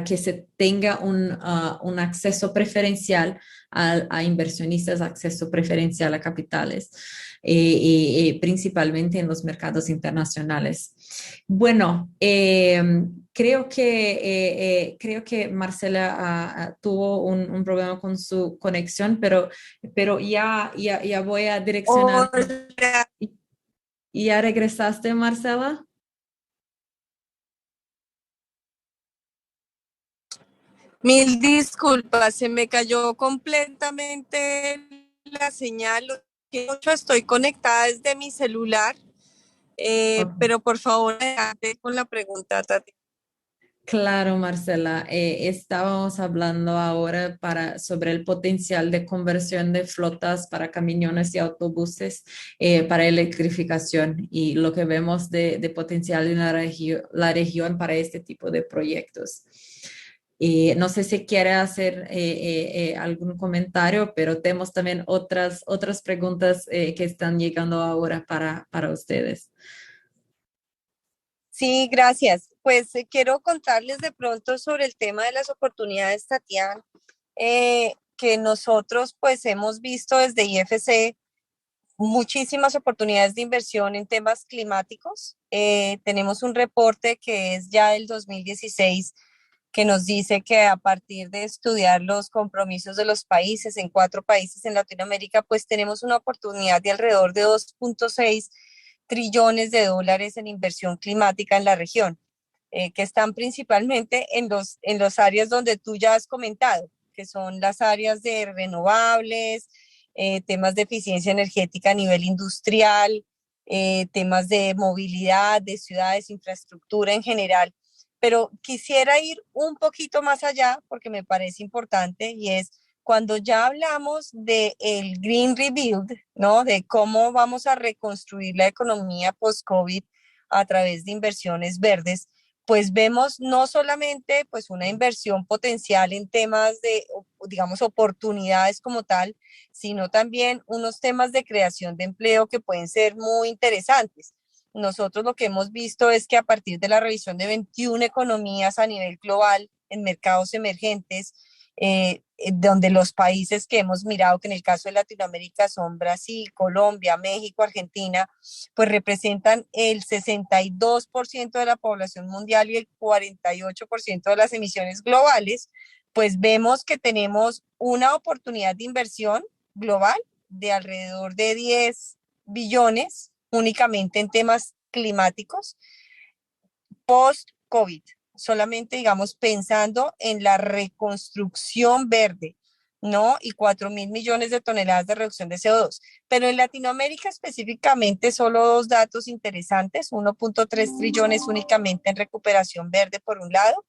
que se tenga un acceso preferencial a inversionistas, acceso preferencial a capitales, principalmente en los mercados internacionales. Bueno, creo que Marcela tuvo un problema con su conexión, pero ya voy a direccionar. Hola. ¿Ya regresaste, Marcela? Mil disculpas, se me cayó completamente la señal. Estoy conectada desde mi celular, Okay. pero por favor, adelante con la pregunta, Tati. Claro, Marcela, estábamos hablando ahora sobre el potencial de conversión de flotas para camiones y autobuses para electrificación y lo que vemos de potencial en la región para este tipo de proyectos. No sé si quiere hacer algún comentario, pero tenemos también otras preguntas que están llegando ahora para ustedes. Sí, gracias. Pues quiero contarles de pronto sobre el tema de las oportunidades, Tatiana, que nosotros pues hemos visto desde IFC muchísimas oportunidades de inversión en temas climáticos. Tenemos un reporte que es ya del 2016 que nos dice que a partir de estudiar los compromisos de los países, en 4 países en Latinoamérica, pues tenemos una oportunidad de alrededor de 2.6 trillones de dólares en inversión climática en la región, que están principalmente en los áreas donde tú ya has comentado, que son las áreas de renovables, temas de eficiencia energética a nivel industrial, temas de movilidad, de ciudades, infraestructura en general. Pero quisiera ir un poquito más allá porque me parece importante y es cuando ya hablamos del Green Rebuild, ¿no? De cómo vamos a reconstruir la economía post-COVID a través de inversiones verdes, pues vemos no solamente pues una inversión potencial en temas de, digamos, oportunidades como tal, sino también unos temas de creación de empleo que pueden ser muy interesantes. Nosotros lo que hemos visto es que a partir de la revisión de 21 economías a nivel global en mercados emergentes, donde los países que hemos mirado, que en el caso de Latinoamérica son Brasil, Colombia, México, Argentina, pues representan el 62% de la población mundial y el 48% de las emisiones globales, pues vemos que tenemos una oportunidad de inversión global de alrededor de 10 billones únicamente en temas climáticos post-COVID. solamente, digamos, pensando en la reconstrucción verde, ¿no? Y 4.000 millones de toneladas de reducción de CO2. Pero en Latinoamérica específicamente, solo dos datos interesantes: 1.3 trillones únicamente en recuperación verde por un lado,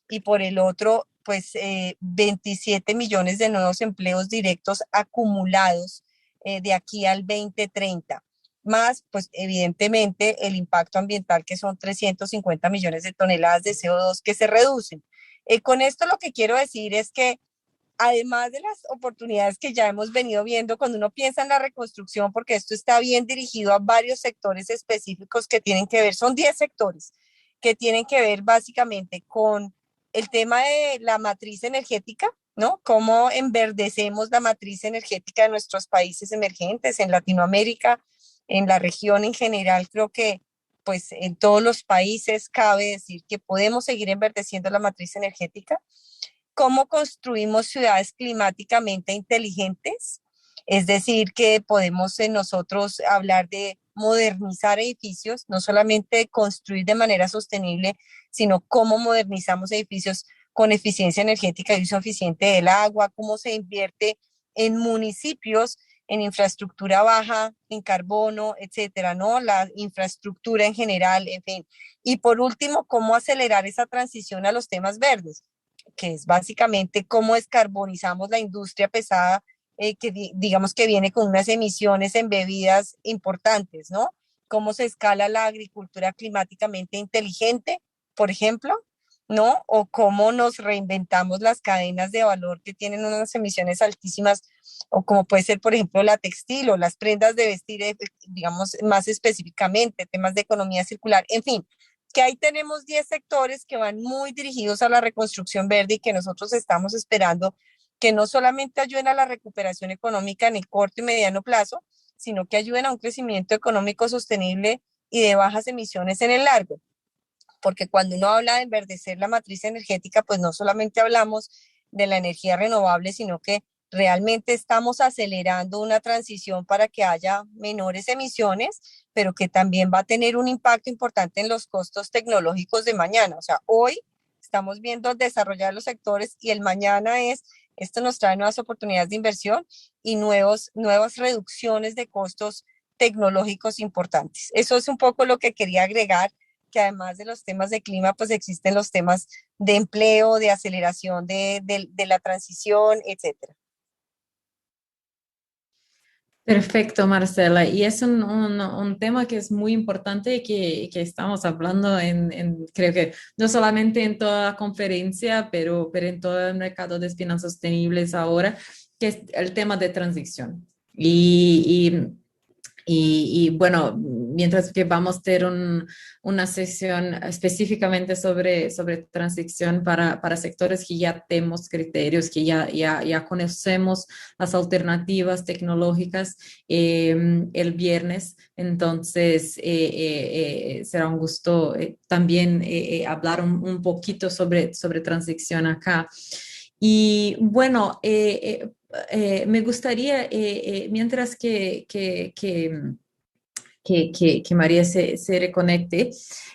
y por el otro, pues 27 millones de nuevos empleos directos acumulados de aquí al 2030, más pues evidentemente el impacto ambiental, que son 350 millones de toneladas de CO2 que se reducen. Con esto lo que quiero decir es que además de las oportunidades que ya hemos venido viendo, cuando uno piensa en la reconstrucción, porque esto está bien dirigido a varios sectores específicos que tienen que ver, son 10 sectores que tienen que ver básicamente con el tema de la matriz energética, ¿no? Cómo enverdecemos la matriz energética de nuestros países emergentes en Latinoamérica, en la región en general. Creo que pues en todos los países cabe decir que podemos seguir enverdeciendo la matriz energética. Cómo construimos ciudades climáticamente inteligentes, es decir, que podemos nosotros hablar de modernizar edificios, no solamente construir de manera sostenible, sino cómo modernizamos edificios con eficiencia energética y uso eficiente del agua, cómo se invierte en municipios, en infraestructura baja, en carbono, etcétera, ¿no? La infraestructura en general, en fin. Y por último, cómo acelerar esa transición a los temas verdes, que es básicamente cómo descarbonizamos la industria pesada, que digamos que viene con unas emisiones embebidas importantes, ¿no? Cómo se escala la agricultura climáticamente inteligente, por ejemplo, ¿no? O cómo nos reinventamos las cadenas de valor que tienen unas emisiones altísimas, o como puede ser, por ejemplo, la textil o las prendas de vestir, digamos, más específicamente, temas de economía circular, en fin, que ahí tenemos 10 sectores que van muy dirigidos a la reconstrucción verde y que nosotros estamos esperando que no solamente ayuden a la recuperación económica en el corto y mediano plazo, sino que ayuden a un crecimiento económico sostenible y de bajas emisiones en el largo. Porque cuando uno habla de enverdecer la matriz energética, pues no solamente hablamos de la energía renovable, sino que realmente estamos acelerando una transición para que haya menores emisiones, pero que también va a tener un impacto importante en los costos tecnológicos de mañana. O sea, hoy estamos viendo desarrollar los sectores y el mañana esto nos trae nuevas oportunidades de inversión y nuevas reducciones de costos tecnológicos importantes. Eso es un poco lo que quería agregar, que además de los temas de clima, pues existen los temas de empleo, de aceleración de la transición, etcétera. Perfecto, Marcela. Y es un tema que es muy importante y que estamos hablando creo que no solamente en toda la conferencia, pero en todo el mercado de finanzas sostenibles ahora, que es el tema de transición. Y bueno, mientras que vamos a tener una sesión específicamente sobre transición para sectores que ya tenemos criterios, que ya conocemos las alternativas tecnológicas el viernes. Entonces, será un gusto también hablar un poquito sobre transición acá. Y bueno, me gustaría, mientras que María se reconecte,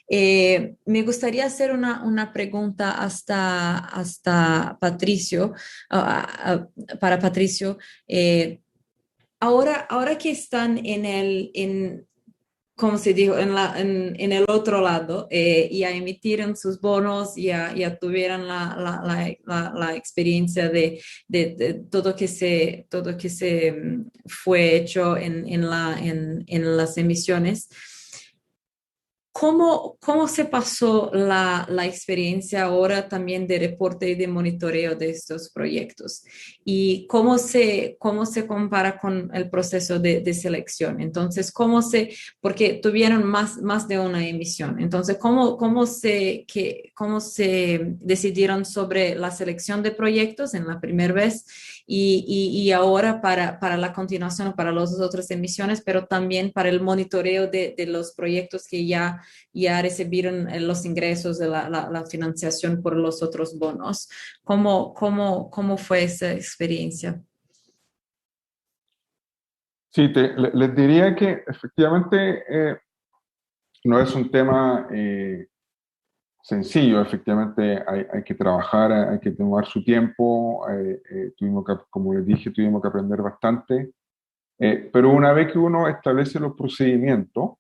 me gustaría hacer una pregunta hasta Patricio, para Patricio. Ahora que están como se dijo, en el otro lado, ya emitieron sus bonos, ya tuvieron la experiencia de todo que se fue hecho en las emisiones. ¿Cómo se pasó la experiencia ahora también de reporte y de monitoreo de estos proyectos? ¿Y cómo se compara con el proceso de selección? Entonces, porque tuvieron más de una emisión. Entonces, ¿cómo se decidieron sobre la selección de proyectos en la primera vez y ahora para la continuación, para las otras emisiones, pero también para el monitoreo de los proyectos que ya recibieron los ingresos de la financiación por los otros bonos? ¿Cómo fue esa experiencia? Sí, les diría que efectivamente no es un tema sencillo, efectivamente hay que trabajar, hay que tomar su tiempo, tuvimos que, como les dije, tuvimos que aprender bastante, pero una vez que uno establece los procedimientos,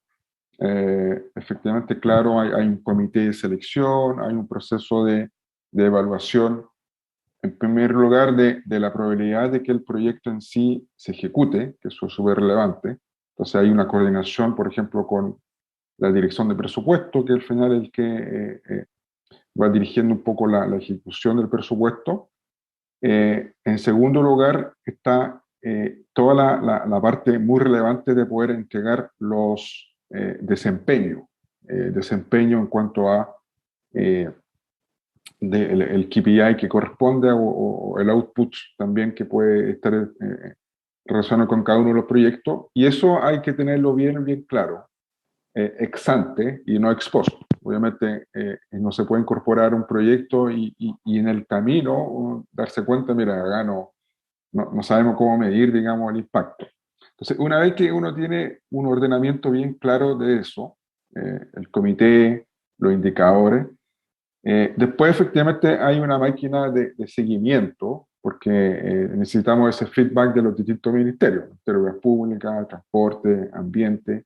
efectivamente, claro, hay un comité de selección, hay un proceso de evaluación, en primer lugar, de la probabilidad de que el proyecto en sí se ejecute, que eso es súper relevante. Entonces hay una coordinación, por ejemplo, con la dirección de presupuesto, que al final es el que va dirigiendo un poco la ejecución del presupuesto. En segundo lugar, está toda la parte muy relevante de poder entregar los desempeño en cuanto a el KPI que corresponde o el output también que puede estar relacionado con cada uno de los proyectos. Y eso hay que tenerlo bien, bien claro, ex ante y no ex post. Obviamente no se puede incorporar un proyecto y en el camino darse cuenta, mira, acá no sabemos cómo medir, digamos, el impacto. Entonces, una vez que uno tiene un ordenamiento bien claro de eso, el comité, los indicadores, después efectivamente hay una máquina de seguimiento, porque necesitamos ese feedback de los distintos ministerios, Ministerio de Obras Públicas, Transporte, Ambiente,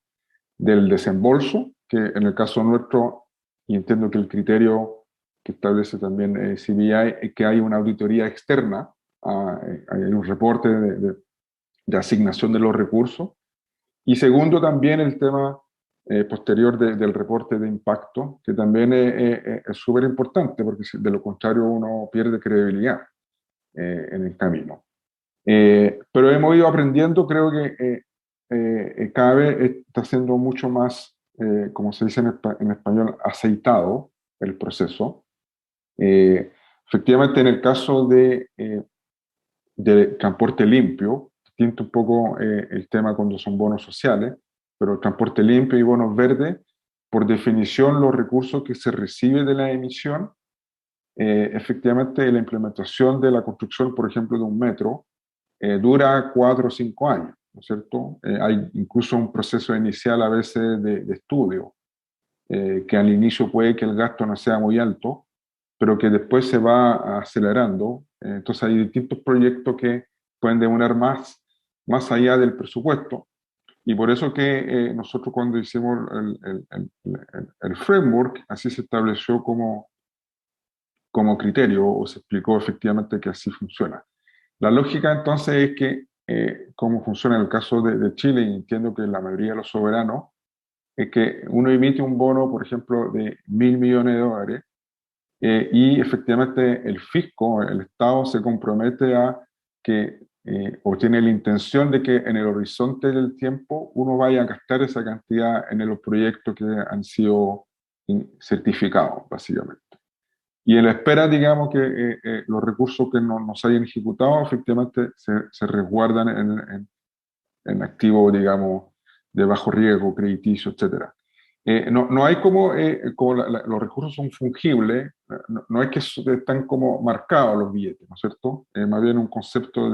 del desembolso, que en el caso nuestro, y entiendo que el criterio que establece también CBI, es que hay una auditoría externa, hay un reporte de asignación de los recursos, y segundo también el tema posterior del reporte de impacto, que también es súper importante, porque de lo contrario uno pierde credibilidad en el camino. Pero hemos ido aprendiendo, creo que cada vez está siendo mucho más, como se dice en español, aceitado el proceso. Efectivamente, en el caso de transporte limpio, distinto un poco el tema cuando son bonos sociales, pero el transporte limpio y bonos verdes, por definición, los recursos que se recibe de la emisión, efectivamente la implementación de la construcción, por ejemplo, de un metro, dura 4 o 5 años, ¿no es cierto? Hay incluso un proceso inicial a veces de estudio, que al inicio puede que el gasto no sea muy alto, pero que después se va acelerando. Entonces hay distintos proyectos que pueden demorar más allá del presupuesto. Y por eso que nosotros cuando hicimos el framework, así se estableció como criterio, o se explicó efectivamente que así funciona. La lógica entonces es que, cómo funciona en el caso de Chile, y entiendo que la mayoría de los soberanos, es que uno emite un bono, por ejemplo, de 1.000 millones de dólares, y efectivamente el fisco, el Estado, se compromete a que, o tiene la intención de que en el horizonte del tiempo uno vaya a gastar esa cantidad en los proyectos que han sido certificados, básicamente. Y en la espera, digamos, que los recursos que no se hayan ejecutado, efectivamente se resguardan en activos, digamos, de bajo riesgo, crediticio, etcétera. No hay como los recursos son fungibles, no es que están como marcados los billetes, ¿no es cierto? Más bien un concepto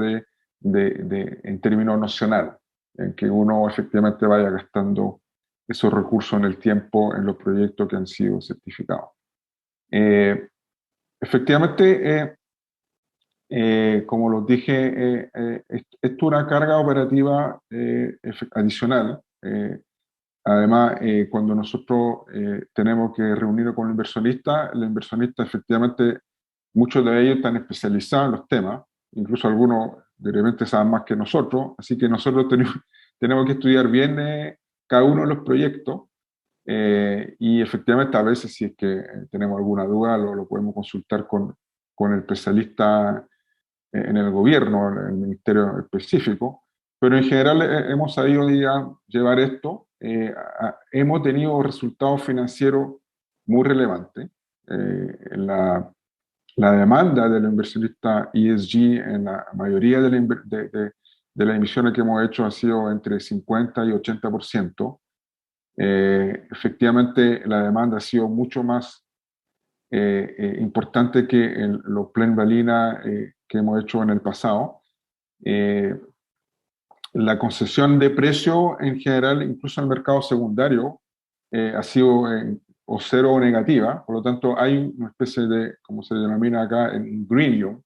en términos nocional, en que uno efectivamente vaya gastando esos recursos en el tiempo en los proyectos que han sido certificados. Efectivamente, como los dije, esto es una carga operativa adicional. Además, cuando nosotros tenemos que reunirnos con el inversionista efectivamente, muchos de ellos están especializados en los temas, incluso algunos de repente saben más que nosotros, así que nosotros tenemos que estudiar bien cada uno de los proyectos, y efectivamente a veces si es que tenemos alguna duda lo podemos consultar con el especialista en el gobierno, en el ministerio específico, pero en general hemos sabido llevar esto. Hemos tenido resultados financieros muy relevantes. La demanda de los inversionistas ESG en la mayoría de las emisiones que hemos hecho ha sido entre 50 y 80%. Efectivamente, la demanda ha sido mucho más importante que los Plain Vanilla que hemos hecho en el pasado. La concesión de precio en general, incluso en el mercado secundario, ha sido o cero o negativa, por lo tanto hay una especie de, como se denomina acá, en greenium,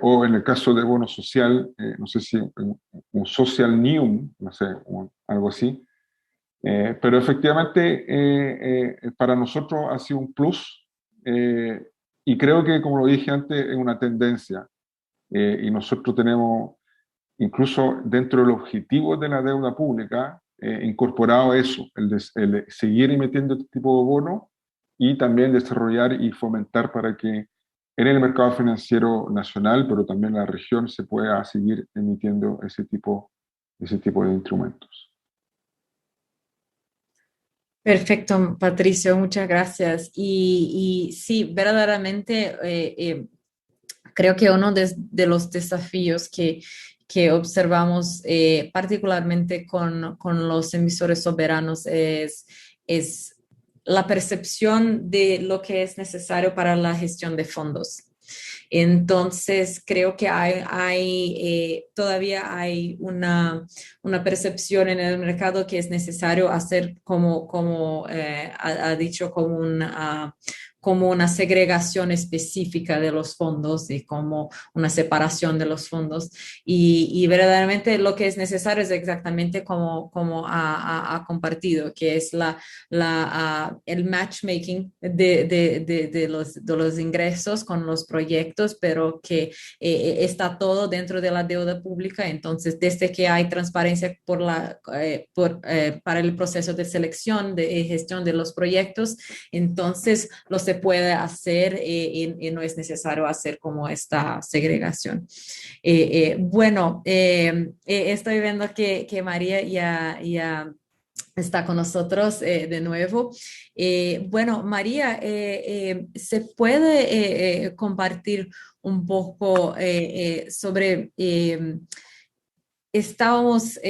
o en el caso de bono social, no sé si un social neum, no sé, algo así. Pero efectivamente para nosotros ha sido un plus y creo que, como lo dije antes, es una tendencia. Y nosotros tenemos, incluso dentro del objetivo de la deuda pública, incorporado eso, el seguir emitiendo este tipo de bonos y también desarrollar y fomentar para que en el mercado financiero nacional, pero también en la región, se pueda seguir emitiendo ese tipo de instrumentos. Perfecto, Patricio, muchas gracias. Y sí, verdaderamente creo que uno de los desafíos que observamos particularmente con los emisores soberanos es la percepción de lo que es necesario para la gestión de fondos. Entonces, creo que todavía hay una percepción en el mercado que es necesario hacer, como ha dicho, como una segregación específica de los fondos y como una separación de los fondos. Y verdaderamente lo que es necesario es exactamente como ha compartido, que es el matchmaking de los ingresos con los proyectos, pero que está todo dentro de la deuda pública. Entonces, desde que hay transparencia para el proceso de selección, de gestión de los proyectos, entonces se puede hacer y no es necesario hacer como esta segregación. Bueno, estoy viendo que María ya está con nosotros de nuevo. Bueno, María, ¿se puede compartir un poco sobre... Estábamos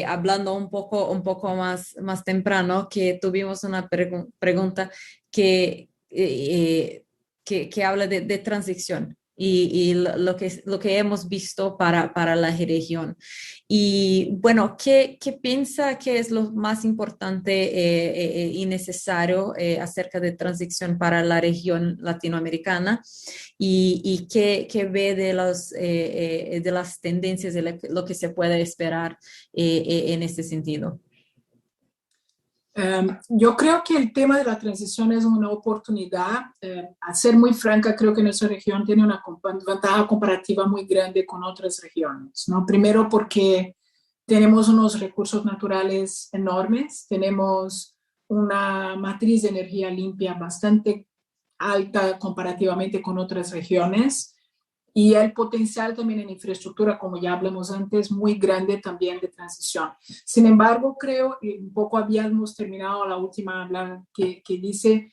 hablando un poco más temprano que tuvimos una pregunta que habla de transición y lo que hemos visto para la región. Y bueno, ¿qué piensa que es lo más importante y necesario acerca de transición para la región latinoamericana? Y qué ve de las tendencias, de lo que se puede esperar en este sentido? Yo creo que el tema de la transición es una oportunidad. A ser muy franca, creo que nuestra región tiene una ventaja comparativa muy grande con otras regiones, ¿no? Primero porque tenemos unos recursos naturales enormes, tenemos una matriz de energía limpia bastante alta comparativamente con otras regiones y el potencial también en infraestructura, como ya hablamos antes, muy grande también de transición. Sin embargo, creo, y un poco habíamos terminado la última habla que dice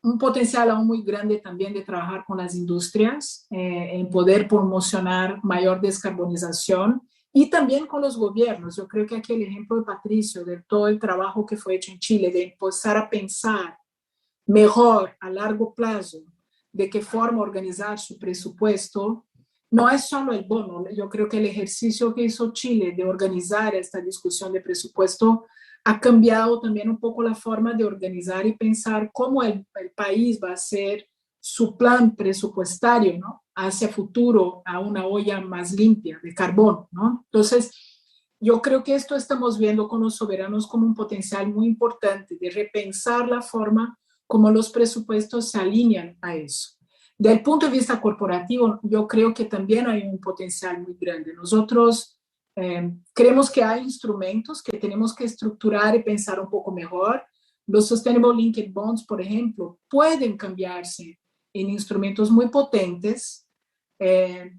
un potencial aún muy grande también de trabajar con las industrias, en poder promocionar mayor descarbonización y también con los gobiernos. Yo creo que aquí el ejemplo de Patricio, de todo el trabajo que fue hecho en Chile, de empezar a pensar mejor a largo plazo de qué forma organizar su presupuesto, no es solo el bono. Yo creo que el ejercicio que hizo Chile de organizar esta discusión de presupuesto ha cambiado también un poco la forma de organizar y pensar cómo el país va a hacer su plan presupuestario, ¿no? Hacia futuro a una olla más limpia de carbón, ¿no? Entonces, yo creo que esto estamos viendo con los soberanos como un potencial muy importante de repensar la forma como los presupuestos se alinean a eso. Del punto de vista corporativo, yo creo que también hay un potencial muy grande. Nosotros creemos que hay instrumentos que tenemos que estructurar y pensar un poco mejor. Los Sustainable Linked Bonds, por ejemplo, pueden cambiarse en instrumentos muy potentes,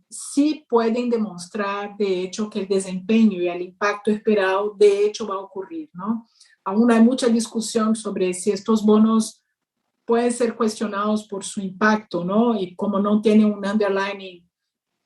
sí pueden demostrar, de hecho, que el desempeño y el impacto esperado, de hecho, va a ocurrir, ¿no? Aún hay mucha discusión sobre si estos bonos pueden ser cuestionados por su impacto, ¿no? Y como no tiene un underlying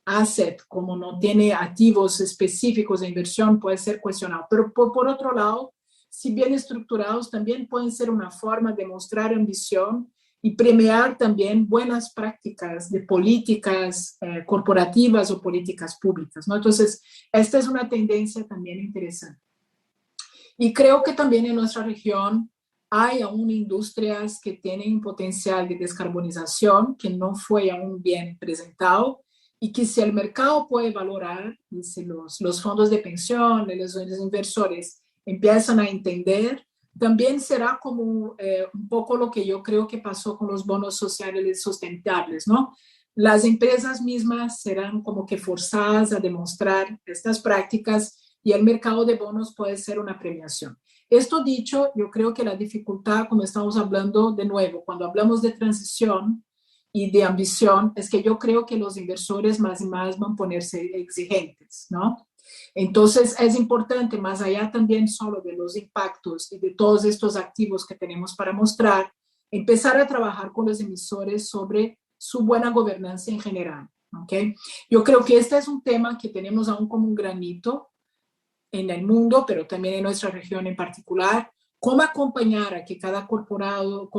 asset, como no tiene activos específicos de inversión, puede ser cuestionado. Pero por otro lado, si bien estructurados, también pueden ser una forma de mostrar ambición y premiar también buenas prácticas de políticas corporativas o políticas públicas, ¿no? Entonces, esta es una tendencia también interesante. Y creo que también en nuestra región hay aún industrias que tienen un potencial de descarbonización que no fue aún bien presentado y que si el mercado puede valorar, y si los fondos de pensión, los inversores empiezan a entender, también será como un poco lo que yo creo que pasó con los bonos sociales sustentables, ¿no? Las empresas mismas serán como que forzadas a demostrar estas prácticas y el mercado de bonos puede ser una premiación. Esto dicho, yo creo que la dificultad, como estamos hablando de nuevo, cuando hablamos de transición y de ambición, es que yo creo que los inversores más y más van a ponerse exigentes, ¿no? Entonces, es importante, más allá también solo de los impactos y de todos estos activos que tenemos para mostrar, empezar a trabajar con los emisores sobre su buena gobernanza en general, ¿ok? Yo creo que este es un tema que tenemos aún como un granito en el mundo, pero también en nuestra región en particular, cómo acompañar a que cada corporación,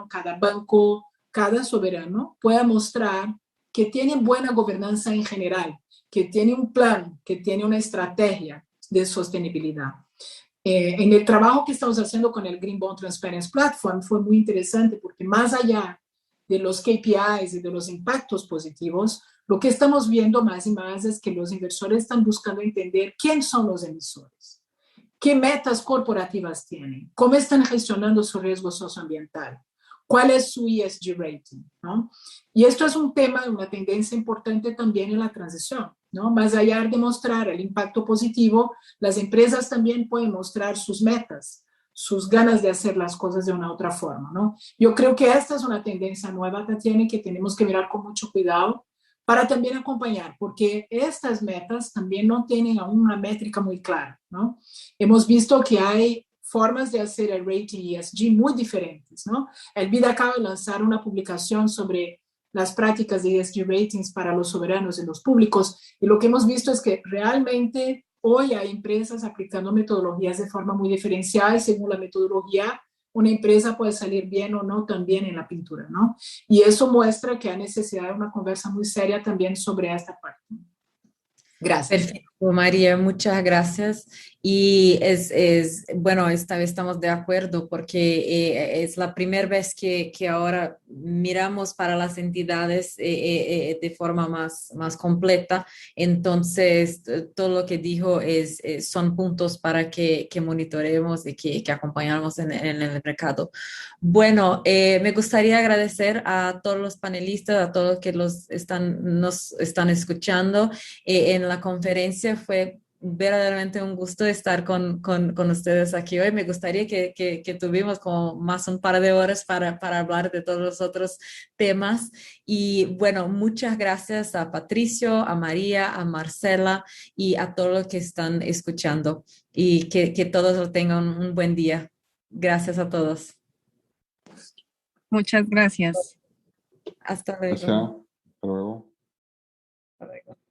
cada banco, cada soberano pueda mostrar que tiene buena gobernanza en general, que tiene un plan, que tiene una estrategia de sostenibilidad. En el trabajo que estamos haciendo con el Green Bond Transparency Platform fue muy interesante porque más allá de los KPIs y de los impactos positivos, lo que estamos viendo más y más es que los inversores están buscando entender quién son los emisores, qué metas corporativas tienen, cómo están gestionando su riesgo socioambiental, cuál es su ESG rating, ¿no? Y esto es un tema, una tendencia importante también en la transición, ¿no? Más allá de mostrar el impacto positivo, las empresas también pueden mostrar sus metas, sus ganas de hacer las cosas de una otra forma, ¿no? Yo creo que esta es una tendencia nueva, Tatiana, que tenemos que mirar con mucho cuidado para también acompañar, porque estas metas también no tienen aún una métrica muy clara, ¿no? Hemos visto que hay formas de hacer el rating ESG muy diferentes, ¿no? El BID acaba de lanzar una publicación sobre las prácticas de ESG ratings para los soberanos y los públicos, y lo que hemos visto es que realmente hoy hay empresas aplicando metodologías de forma muy diferencial. Según la metodología, una empresa puede salir bien o no también en la pintura, ¿no? Y eso muestra que hay necesidad de una conversa muy seria también sobre esta parte. Gracias. Perfecto, María, muchas gracias. Y bueno, esta vez estamos de acuerdo porque es la primera vez que ahora miramos para las entidades de forma más completa. Entonces, todo lo que dijo son puntos para que monitoreemos y que acompañemos en el mercado. Bueno, me gustaría agradecer a todos los panelistas, a todos los que nos están escuchando en la conferencia. Fue verdaderamente un gusto estar con ustedes aquí hoy. Me gustaría que tuvimos como más un par de horas para hablar de todos los otros temas. Y bueno, muchas gracias a Patricio, a María, a Marcela y a todos los que están escuchando. Y que todos tengan un buen día. Gracias a todos. Muchas gracias. Hasta luego. Gracias. Hasta luego. Hasta luego.